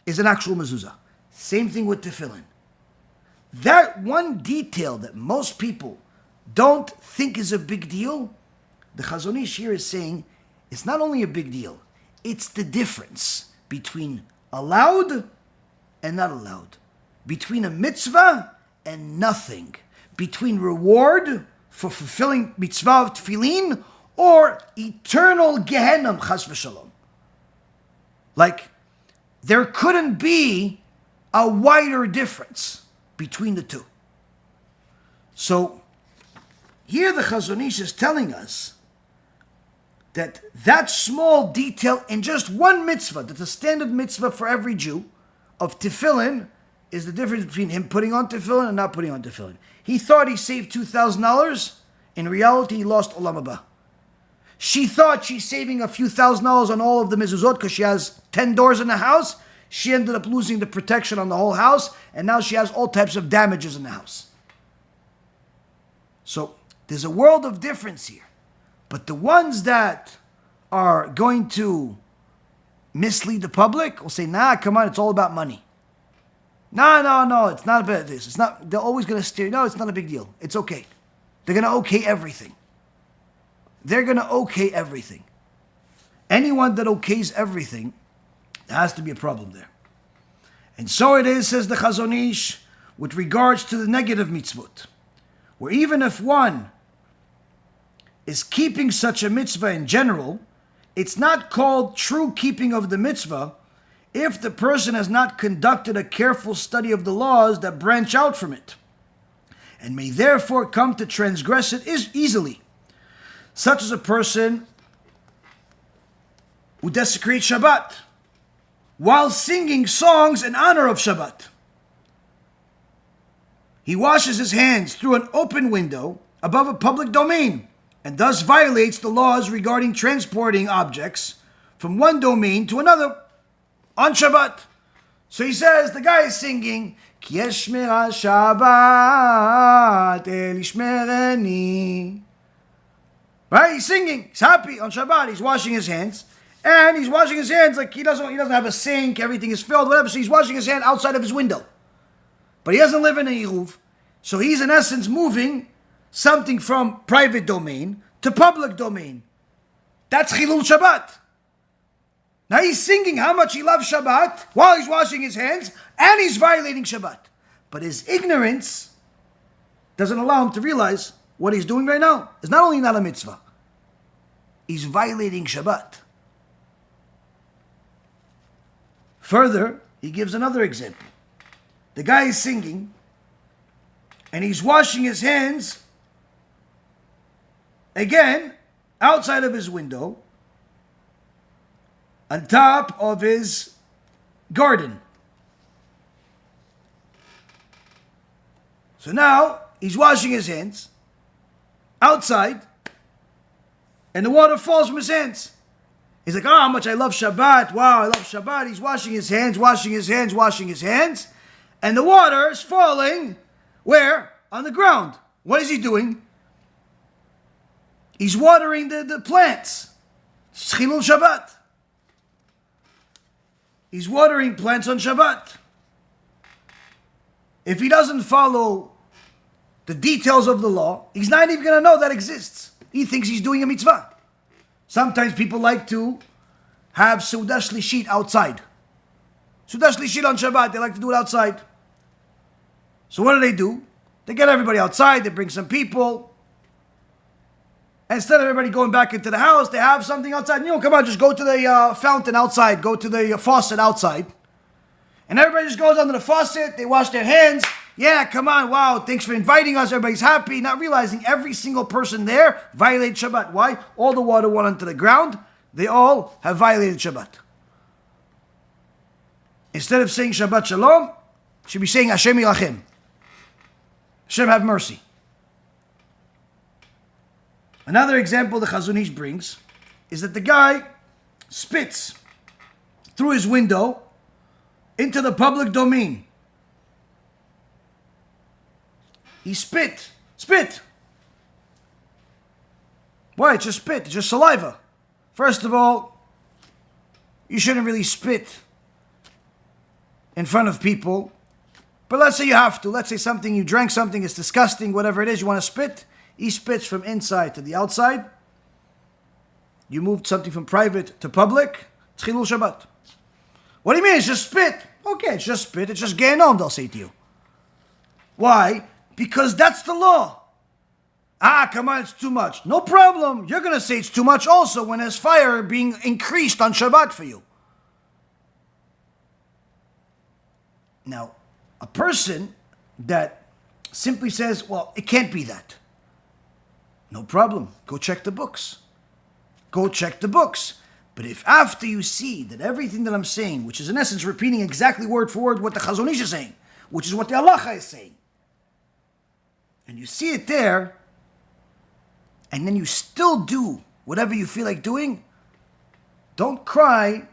is an actual mezuzah. Same thing with tefillin. That one detail that most people don't think is a big deal the Chazon Ish here is saying it's not only a big deal, it's the difference between allowed and not allowed, between a mitzvah and nothing, between reward for fulfilling mitzvah of tefillin or eternal Gehenna, chas v'shalom. Like, there couldn't be a wider difference between the two. So, here the Chazon Ish is telling us that small detail in just one mitzvah, that's a standard mitzvah for every Jew, of tefillin, is the difference between him putting on tefillin and not putting on tefillin. He thought he saved $2,000. In reality, he lost Olam Haba. She thought she's saving a few $1,000s on all of the mezuzot because she has 10 doors in the house. She ended up losing the protection on the whole house, and now she has all types of damages in the house. So, there's a world of difference here. But the ones that are going to mislead the public will say, nah, come on, it's all about money. No, it's not about this. It's not, they're always going to steer. No, it's not a big deal. It's okay. They're going to okay everything. They're going to okay everything. Anyone that okays everything, there has to be a problem there. And so it is, says the Chazon Ish, with regards to the negative mitzvot, where even if one is keeping such a mitzvah in general, it's not called true keeping of the mitzvah if the person has not conducted a careful study of the laws that branch out from it, and may therefore come to transgress it easily, such as a person who desecrates Shabbat while singing songs in honor of Shabbat. He washes his hands through an open window above a public domain and thus violates the laws regarding transporting objects from one domain to another on Shabbat. So he says, the guy is singing, Ki yeshmera Shabbat el yishmereni. Right? He's singing. He's happy on Shabbat. He's washing his hands. And he's washing his hands like he doesn't have a sink. Everything is filled, whatever. So he's washing his hand outside of his window. But he doesn't live in a Yeruv. So he's in essence moving something from private domain to public domain. That's Chilul Shabbat. Now he's singing how much he loves Shabbat while he's washing his hands, and he's violating Shabbat. But his ignorance doesn't allow him to realize what he's doing right now is not only not a mitzvah, he's violating Shabbat. Further, he gives another example. The guy is singing, and he's washing his hands, again, outside of his window, on top of his garden. So now, he's washing his hands outside, and the water falls from his hands. He's like, how much I love Shabbat. Wow, I love Shabbat. He's washing his hands, washing his hands, washing his hands. And the water is falling, where? On the ground. What is he doing? He's watering the plants. It's Chilul Shabbat. He's watering plants on Shabbat. If he doesn't follow the details of the law, he's not even going to know that exists. He thinks he's doing a mitzvah. Sometimes people like to have Seudah Shlishit outside. Seudah Shlishit on Shabbat, they like to do it outside. So what do? They get everybody outside, they bring some people. And instead of everybody going back into the house, they have something outside. Come on, just go to the fountain outside, go to the faucet outside. And everybody just goes under the faucet, they wash their hands. Yeah, come on, wow, thanks for inviting us, everybody's happy. Not realizing every single person there violated Shabbat. Why? All the water went onto the ground. They all have violated Shabbat. Instead of saying Shabbat Shalom, should be saying Hashem Yilachem. Hashem have mercy. Another example the Chazon Ish brings is that the guy spits through his window into the public domain. He spit. Why? It's just spit. It's just saliva. First of all, you shouldn't really spit in front of people. But let's say you have to. Let's say you drank something, it's disgusting, whatever it is, you want to spit. He spits from inside to the outside. You moved something from private to public, it's Chilul Shabbat. What do you mean? It's just spit. Okay, it's just spit. It's just Gehenom, they'll say to you. Why? Because that's the law. Come on, it's too much. No problem. You're going to say it's too much also when there's fire being increased on Shabbat for you. Now, a person that simply says, well, it can't be that. No problem. Go check the books. Go check the books. But if after you see that everything that I'm saying, which is in essence repeating exactly word for word what the Chazon Ish is saying, which is what the halacha is saying, and you see it there, and then you still do whatever you feel like doing, don't cry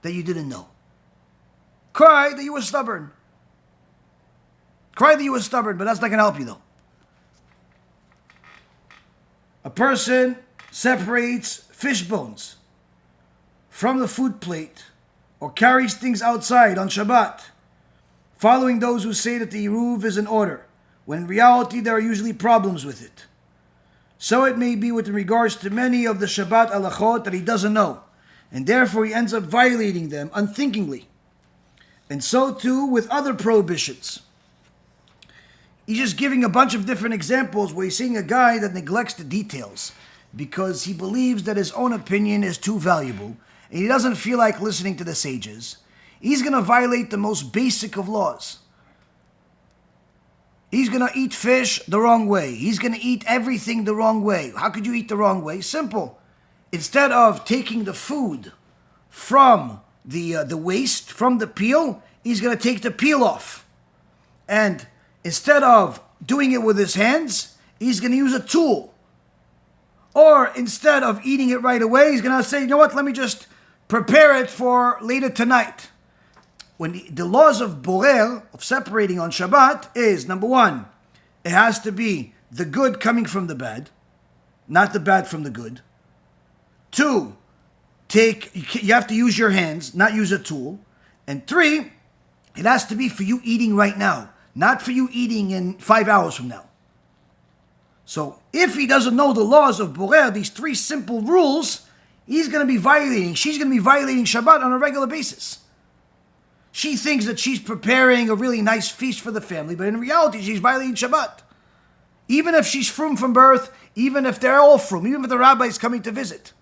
that you didn't know. Cry that you were stubborn. Cry that you were stubborn, but that's not going to help you though. A person separates fish bones from the food plate or carries things outside on Shabbat, following those who say that the Eruv is in order, when in reality there are usually problems with it. So it may be with regards to many of the Shabbat halachot that he doesn't know, and therefore he ends up violating them unthinkingly. And so too with other prohibitions. He's just giving a bunch of different examples where he's seeing a guy that neglects the details because he believes that his own opinion is too valuable and he doesn't feel like listening to the sages. He's going to violate the most basic of laws. He's going to eat fish the wrong way. He's going to eat everything the wrong way. How could you eat the wrong way? Simple. Instead of taking the food from the waste, from the peel, he's going to take the peel off. And instead of doing it with his hands, he's going to use a tool. Or instead of eating it right away, he's going to say, you know what, let me just prepare it for later tonight. When the laws of borer, of separating on Shabbat, is, number one, it has to be the good coming from the bad, not the bad from the good. Two, you have to use your hands, not use a tool. And three, it has to be for you eating right now, not for you eating in 5 hours from now. So if he doesn't know the laws of borer, these three simple rules, she's going to be violating Shabbat on a regular basis. She thinks that she's preparing a really nice feast for the family, but in reality, she's violating Shabbat. Even if she's from birth, even if they're all from, even if the rabbi is coming to visit.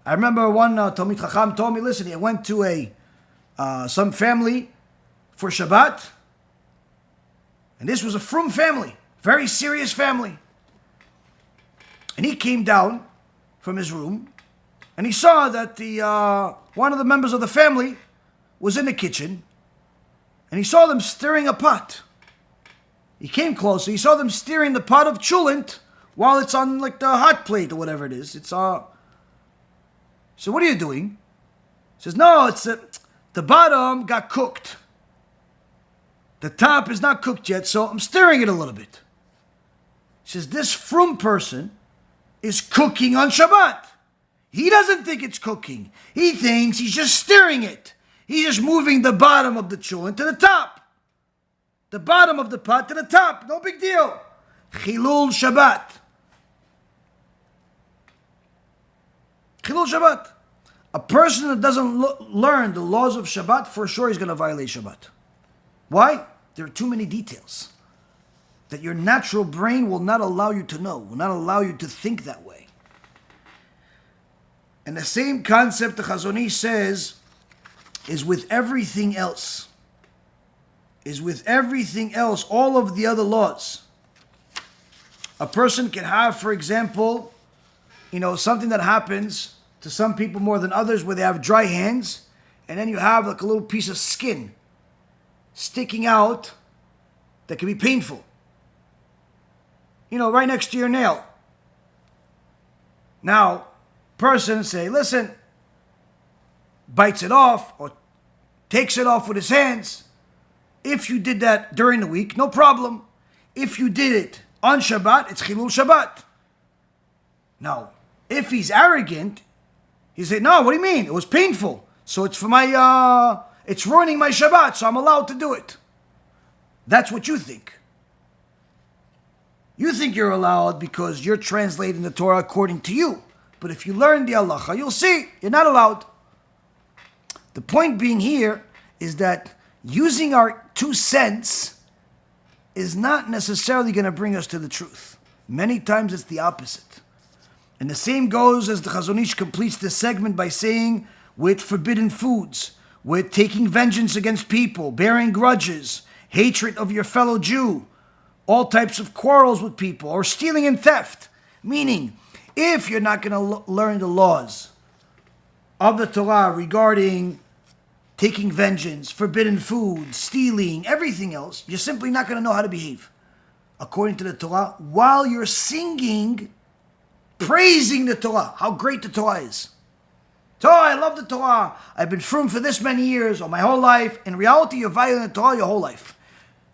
I remember one Talmid Chacham told me, listen, he went to some family for Shabbat, and this was a frum family, very serious family. And he came down from his room, and he saw that one of the members of the family was in the kitchen, and he saw them stirring a pot. He came closer, he saw them stirring the pot of chulent while it's on like the hot plate or whatever it is. So what are you doing? He says, no, it's the bottom got cooked. The top is not cooked yet, so I'm stirring it a little bit. He says, this frum person is cooking on Shabbat. He doesn't think it's cooking. He thinks he's just stirring it. He's just moving the bottom of the chulent to the top. The bottom of the pot to the top. No big deal. Chilul Shabbat. Chilul Shabbat. A person that doesn't learn the laws of Shabbat, for sure he's going to violate Shabbat. Why? There are too many details that your natural brain will not allow you to know, will not allow you to think that way. And the same concept the Chazon Ish says is with everything else. All of the other laws. A person can have, for example, something that happens to some people more than others where they have dry hands, and then you have like a little piece of skin sticking out that can be painful. Right next to your nail. Now, person say, listen, bites it off or takes it off with his hands. If you did that during the week, no problem. If you did it on Shabbat, it's Chilul Shabbat. Now, if he's arrogant, he say, no, what do you mean? It was painful. So it's for it's ruining my Shabbat, so I'm allowed to do it. That's what you think. You think you're allowed because you're translating the Torah according to you. but if you learn the halacha, you'll see you're not allowed. The point being here is that using our 2 cents is not necessarily going to bring us to the truth. Many times it's the opposite. And the same goes as the Chazon Ish completes this segment by saying, with forbidden foods, with taking vengeance against people, bearing grudges, hatred of your fellow Jew, all types of quarrels with people, or stealing and theft. Meaning, if you're not going to learn the laws of the Torah regarding taking vengeance, forbidden food, stealing, everything else, you're simply not going to know how to behave according to the Torah while you're singing, praising the Torah, how great the Torah is. Torah, I love the Torah. I've been frum for this many years or my whole life. In reality, you're violating the Torah your whole life.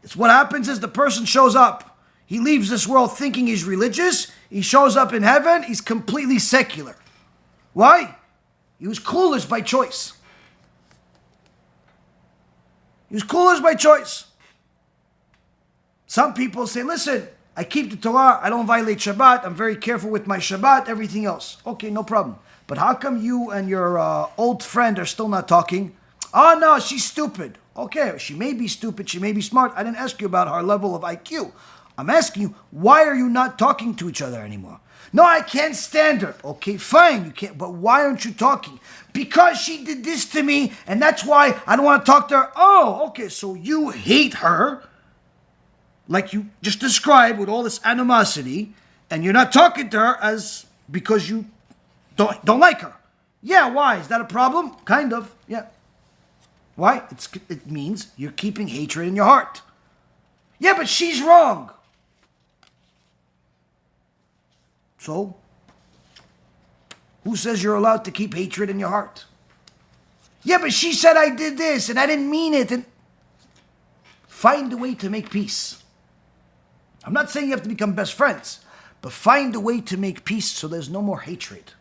It's what happens is the person shows up. He leaves this world thinking he's religious. He shows up in heaven. He's completely secular. Why? He was clueless by choice. He was clueless by choice. Some people say, listen, I keep the Torah. I don't violate Shabbat. I'm very careful with my Shabbat, everything else. Okay, no problem. But how come you and your old friend are still not talking? Oh, no, she's stupid. Okay, she may be stupid. She may be smart. I didn't ask you about her level of IQ. I'm asking you, why are you not talking to each other anymore? No, I can't stand her. Okay, fine, you can't. But why aren't you talking? Because she did this to me, and that's why I don't want to talk to her. Oh, okay, so you hate her, like you just described with all this animosity, and you're not talking to her as because you don't like her. Yeah, why? Is that a problem? Kind of, yeah. Why? It means you're keeping hatred in your heart. Yeah, but she's wrong. So, who says you're allowed to keep hatred in your heart? Yeah, but she said I did this and I didn't mean it. And find a way to make peace. I'm not saying you have to become best friends, but find a way to make peace so there's no more hatred.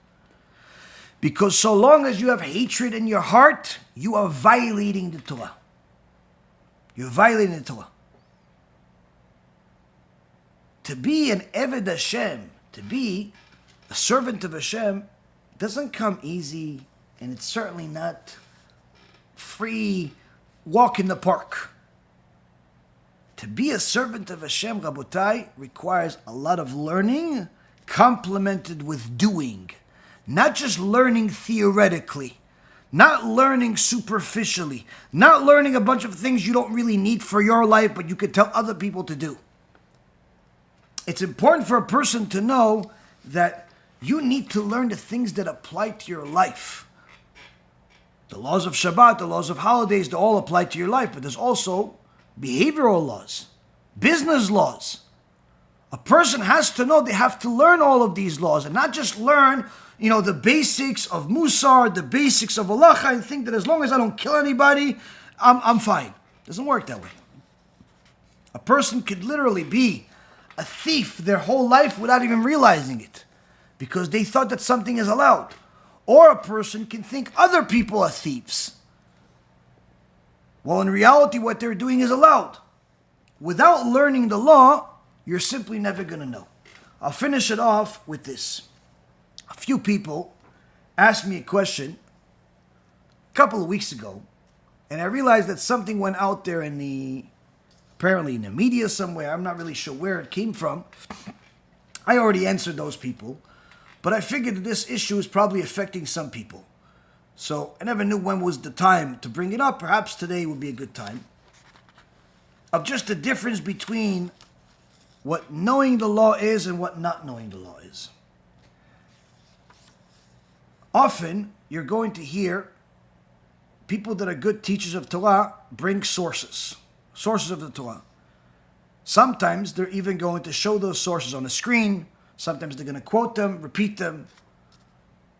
Because so long as you have hatred in your heart, you are violating the Torah. You're violating the Torah. To be an Eved Hashem, to be a servant of Hashem, doesn't come easy, and it's certainly not free walk in the park. To be a servant of Hashem, Rabotai, requires a lot of learning, complemented with doing. Not just learning theoretically, not learning superficially, not learning a bunch of things you don't really need for your life, but you could tell other people to do. It's important for a person to know that you need to learn the things that apply to your life. The laws of Shabbat, the laws of holidays, they all apply to your life, but there's also behavioral laws, business laws. A person has to know they have to learn all of these laws and not just learn, the basics of MUSSAR, the basics of halacha, and think that as long as I don't kill anybody, I'm fine. It doesn't work that way. A person could literally be a thief their whole life without even realizing it because they thought that something is allowed. Or a person can think other people are thieves. Well, in reality, what they're doing is allowed. Without learning the law, you're simply never going to know. I'll finish it off with this. A few people asked me a question a couple of weeks ago, and I realized that something went out there apparently in the media somewhere. I'm not really sure where it came from. I already answered those people, but I figured that this issue is probably affecting some people. So I never knew when was the time to bring it up. Perhaps today would be a good time. Of just the difference between what knowing the law is and what not knowing the law is. Often, you're going to hear people that are good teachers of Torah bring sources of the Torah. Sometimes they're even going to show those sources on the screen. Sometimes they're going to quote them, repeat them.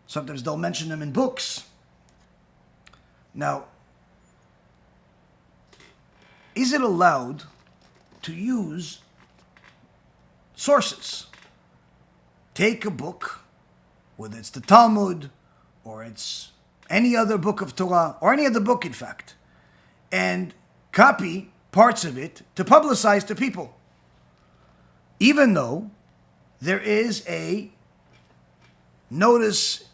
Sometimes they'll mention them in books. Now, is it allowed to use sources? Take a book, whether it's the Talmud, or it's any other book of Torah, or any other book, in fact, and copy parts of it to publicize to people. Even though there is a notice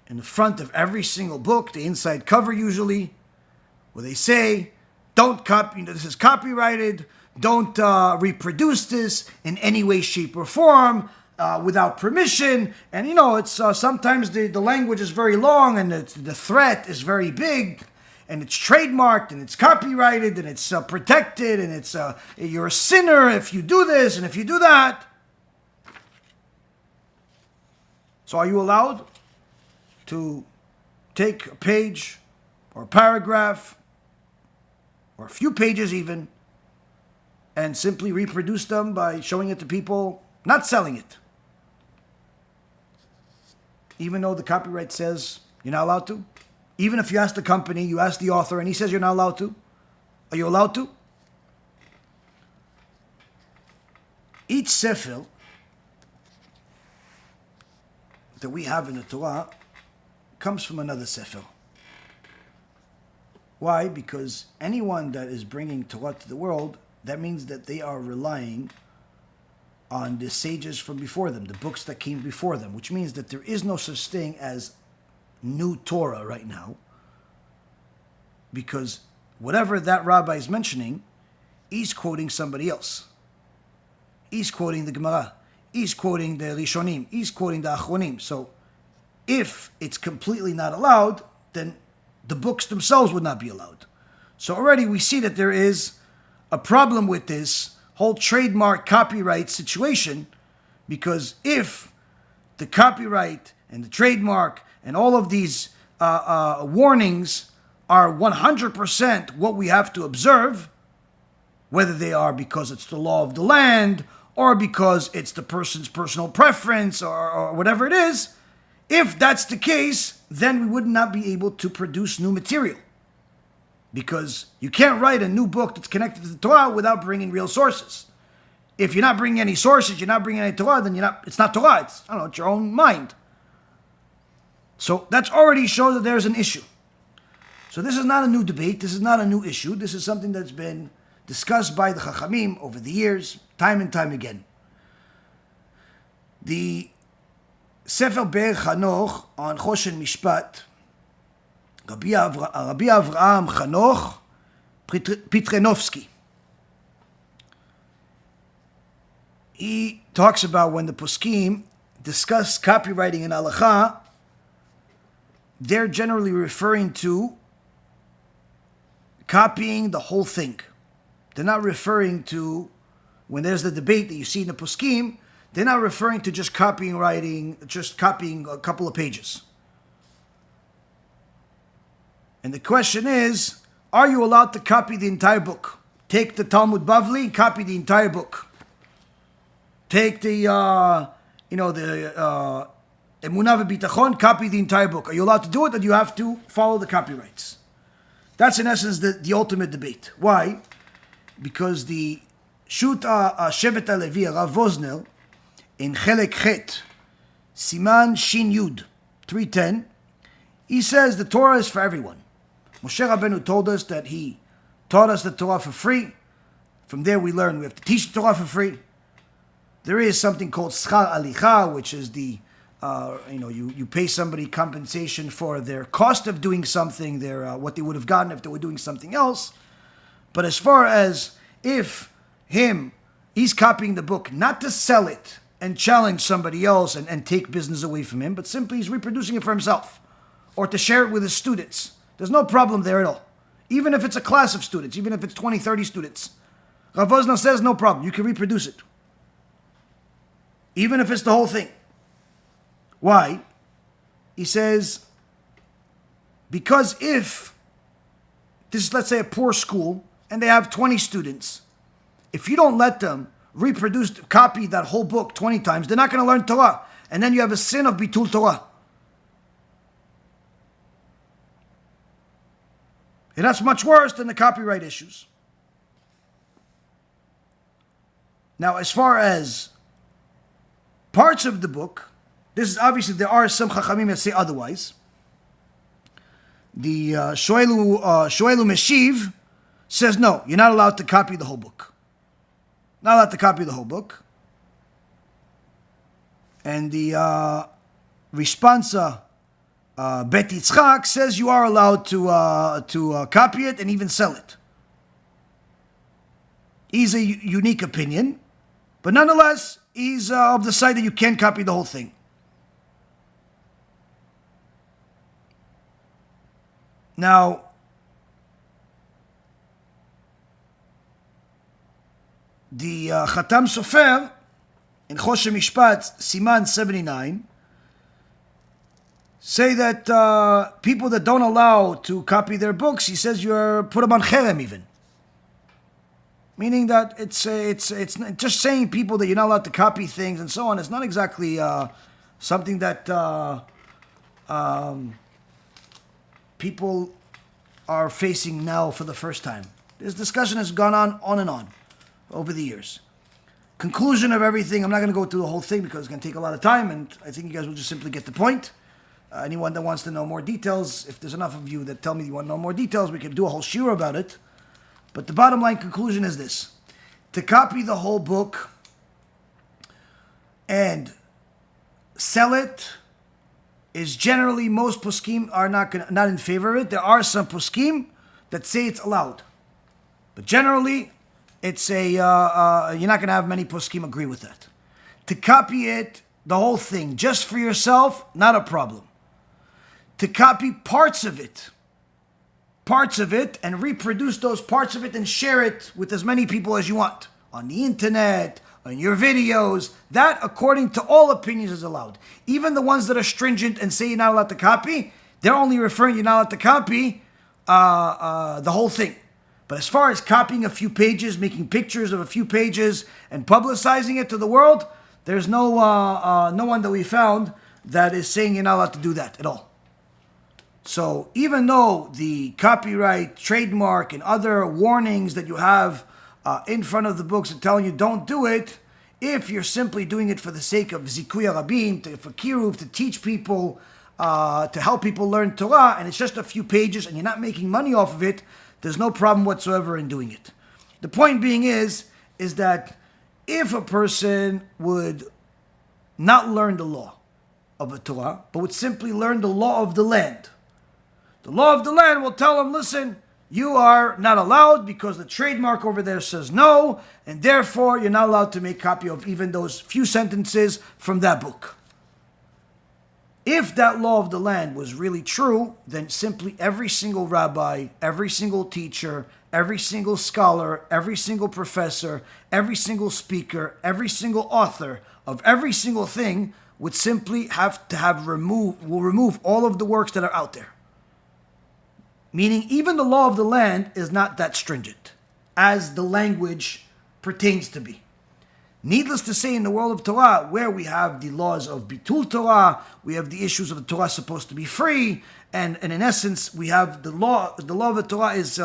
in the front of every single book, the inside cover usually, where they say, don't copy, this is copyrighted, don't reproduce this in any way, shape, or form without permission. And it's sometimes the language is very long and the threat is very big, and it's trademarked and it's copyrighted and it's protected, and it's you're a sinner if you do this and if you do that. So are you allowed to take a page or a paragraph or a few pages even and simply reproduce them by showing it to people, not selling it? Even though the copyright says you're not allowed to? Even if you ask the company, you ask the author, and he says you're not allowed to? Are you allowed to? Each sefer that we have in the Torah comes from another sefer. Why? Because anyone that is bringing Torah to the world, that means that they are relying on the sages from before them, the books that came before them, which means that there is no such thing as new Torah right now, because whatever that rabbi is mentioning, he's quoting somebody else. He's quoting the Gemara. He's quoting the Rishonim. He's quoting the Achronim. So if it's completely not allowed, then the books themselves would not be allowed. So already we see that there is a problem with this whole trademark copyright situation, because if the copyright and the trademark and all of these warnings are 100% what we have to observe, whether they are because it's the law of the land or because it's the person's personal preference or whatever it is, if that's the case, then we would not be able to produce new material. Because you can't write a new book that's connected to the Torah without bringing real sources. If you're not bringing any sources, you're not bringing any Torah, then it's not Torah, it's your own mind. So that's already shows that there's an issue. So this is not a new debate, this is not a new issue, this is something that's been discussed by the Chachamim over the years, time and time again. The Sefer Be'er Chanoch on Choshen Mishpat, Rabbi Avraham Chanoch Pitrenovsky, he talks about when the poskim discuss copywriting in halacha, they're generally referring to copying the whole thing. They're not referring to, when there's the debate that you see in the poskim, they're not referring to just copying a couple of pages. And the question is, are you allowed to copy the entire book? Take the Talmud Bavli and copy the entire book. Take the Emunah V'Bitachon, copy the entire book. Are you allowed to do it, or do you have to follow the copyrights? That's in essence the ultimate debate. Why? Because the Shut Shevet HaLevi, Rav Vosner, in Chelek Chet, Siman Shin Yud, 310, he says the Torah is for everyone. Moshe Rabbeinu told us that he taught us the Torah for free. From there we learn we have to teach the Torah for free. There is something called Schar Alicha, which is the, you pay somebody compensation for their cost of doing something, their what they would have gotten if they were doing something else. But as far as if he's copying the book, not to sell it and challenge somebody else and take business away from him, but simply he's reproducing it for himself or to share it with his students. There's no problem there at all. Even if it's a class of students, even if it's 20, 30 students. Rav Vosner says no problem, you can reproduce it. Even if it's the whole thing. Why? He says, because if this is, let's say, a poor school, and they have 20 students, if you don't let them copy that whole book 20 times, they're not going to learn Torah. And then you have a sin of bitul Torah. And that's much worse than the copyright issues. Now, as far as parts of the book, this is obviously, there are some Chachamim that say otherwise. The Shoelu Meshiv says, no, you're not allowed to copy the whole book. Not allowed to copy the whole book. And the Responsa Bet Yitzchak says you are allowed to copy it and even sell it. He's a unique opinion, but nonetheless, he's of the side that you can copy the whole thing. Now, the Khatam Sofer in Choshen Mishpat, Siman 79, say that people that don't allow to copy their books, he says you're put them on cherem even. Meaning that it's just saying people that you're not allowed to copy things and so on. It's not exactly something that people are facing now for the first time. This discussion has gone on and on over the years. Conclusion of everything, I'm not going to go through the whole thing because it's going to take a lot of time, and I think you guys will just simply get the point. Anyone that wants to know more details, if there's enough of you that tell me you want to know more details, we can do a whole shiur about it. But the bottom line conclusion is this. To copy the whole book and sell it is generally, most poskim are not in favor of it. There are some poskim that say it's allowed. But generally, it's you're not going to have many poskim agree with that. To copy it, the whole thing, just for yourself, not a problem. To copy parts of it and reproduce those parts of it and share it with as many people as you want on the internet, on your videos, that according to all opinions is allowed. Even the ones that are stringent and say you're not allowed to copy, they're only referring you're not allowed to copy the whole thing. But as far as copying a few pages, making pictures of a few pages and publicizing it to the world, there's no one that we found that is saying you're not allowed to do that at all. So even though the copyright, trademark, and other warnings that you have in front of the books are telling you don't do it, if you're simply doing it for the sake of zikuy rabim, for kiruv, to teach people, to help people learn Torah, and it's just a few pages and you're not making money off of it, there's no problem whatsoever in doing it. The point being is that if a person would not learn the law of a Torah, but would simply learn the law of the land, the law of the land will tell him, listen, you are not allowed because the trademark over there says no, and therefore you're not allowed to make copy of even those few sentences from that book. If that law of the land was really true, then simply every single rabbi, every single teacher, every single scholar, every single professor, every single speaker, every single author of every single thing would simply have to remove all of the works that are out there. Meaning even the law of the land is not that stringent as the language pertains to be. Needless to say, in the world of Torah, where we have the laws of bitul Torah, we have the issues of the Torah supposed to be free, and in essence, we have the law of the Torah is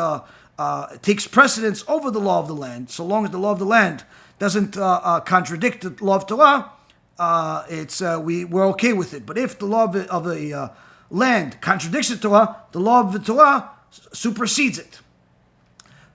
takes precedence over the law of the land. So long as the law of the land doesn't contradict the law of Torah, we're okay with it. But if the law of the land contradicts the Torah, the law of the Torah supersedes it.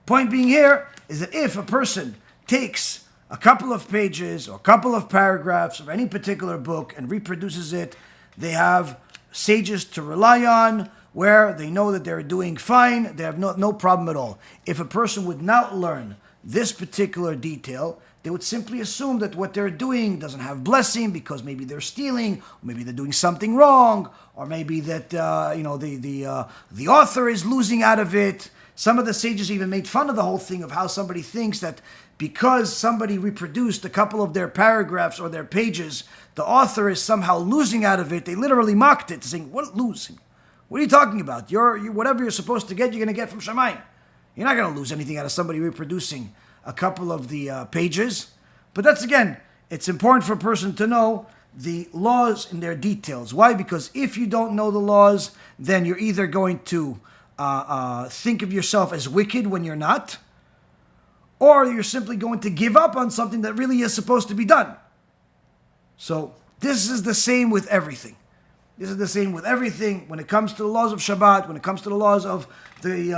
Point being here is that if a person takes a couple of pages or a couple of paragraphs of any particular book and reproduces it, they have sages to rely on where they know that they're doing fine, they have no problem at all. If a person would not learn this particular detail, they would simply assume that what they're doing doesn't have blessing because maybe they're stealing, or maybe they're doing something wrong, or maybe that the author is losing out of it. Some of the sages even made fun of the whole thing of how somebody thinks that because somebody reproduced a couple of their paragraphs or their pages, the author is somehow losing out of it. They literally mocked it, saying, "What losing? What are you talking about? Whatever you're supposed to get, you're going to get from Shamayim. You're not going to lose anything out of somebody reproducing a couple of the pages." But that's, again, it's important for a person to know the laws in their details. Why? Because if you don't know the laws, then you're either going to think of yourself as wicked when you're not, or you're simply going to give up on something that really is supposed to be done. So this is the same with everything. This is the same with everything when it comes to the laws of Shabbat, when it comes to the laws of the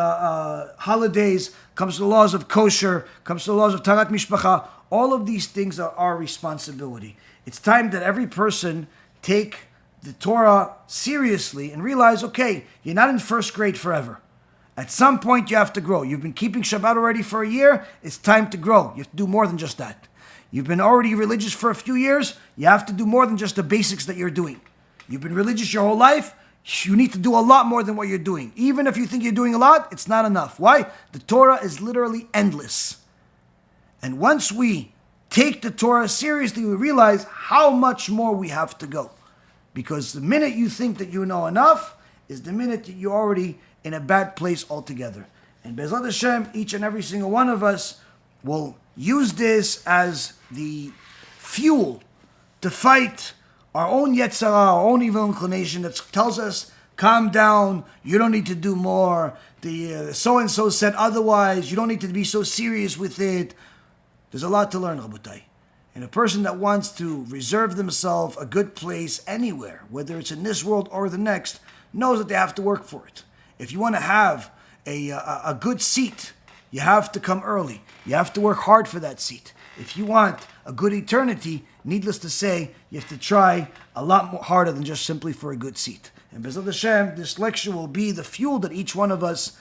holidays, comes to the laws of kosher, comes to the laws of tarat mishpacha. All of these things are our responsibility. It's time that every person take the Torah seriously and realize, okay, you're not in first grade forever. At some point you have to grow. You've been keeping Shabbat already for a year, it's time to grow. You have to do more than just that. You've been already religious for a few years, you have to do more than just the basics that you're doing. You've been religious your whole life, you need to do a lot more than what you're doing. Even if you think you're doing a lot, it's not enough. Why? The Torah is literally endless. And once we take the Torah seriously, we realize how much more we have to go. Because the minute you think that you know enough is the minute that you're already in a bad place altogether. And BeEzrat Hashem, each and every single one of us will use this as the fuel to fight our own Yetzirah, our own evil inclination that tells us, calm down, you don't need to do more, the so-and-so said otherwise, you don't need to be so serious with it. There's a lot to learn, Rabotai. And a person that wants to reserve themselves a good place anywhere, whether it's in this world or the next, knows that they have to work for it. If you want to have a good seat, you have to come early. You have to work hard for that seat. If you want a good eternity, needless to say, you have to try a lot more harder than just simply for a good seat. And BeEzrat Hashem, this lecture will be the fuel that each one of us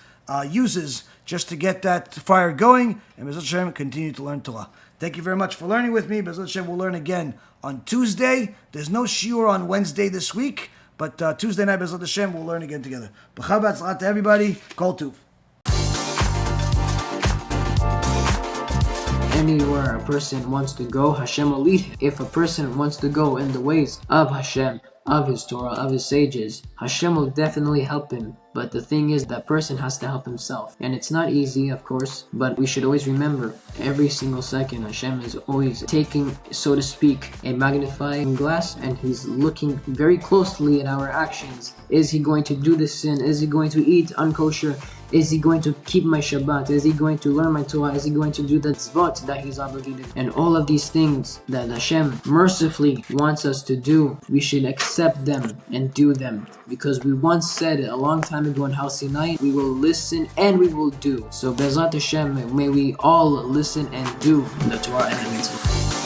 uses just to get that fire going. And BeEzrat Hashem, continue to learn Torah. Thank you very much for learning with me. BeEzrat Hashem, we'll learn again on Tuesday. There's no shiur on Wednesday this week, but Tuesday night, BeEzrat Hashem, we'll learn again together. B'chai to everybody. Kol tuv. Anywhere a person wants to go, Hashem will lead him. If a person wants to go in the ways of Hashem, of his Torah, of his sages, Hashem will definitely help him. But the thing is, that person has to help himself. And it's not easy, of course, but we should always remember, every single second, Hashem is always taking, so to speak, a magnifying glass, and He's looking very closely at our actions. Is he going to do this sin? Is he going to eat unkosher? Is he going to keep my Shabbat? Is he going to learn my Torah? Is he going to do the tzvot that he's obligated? And all of these things that Hashem mercifully wants us to do, we should accept them and do them. Because we once said it a long time ago in House Sinai, we will listen and we will do. So BeEzrat Hashem, may we all listen and do the Torah and the mitzvah.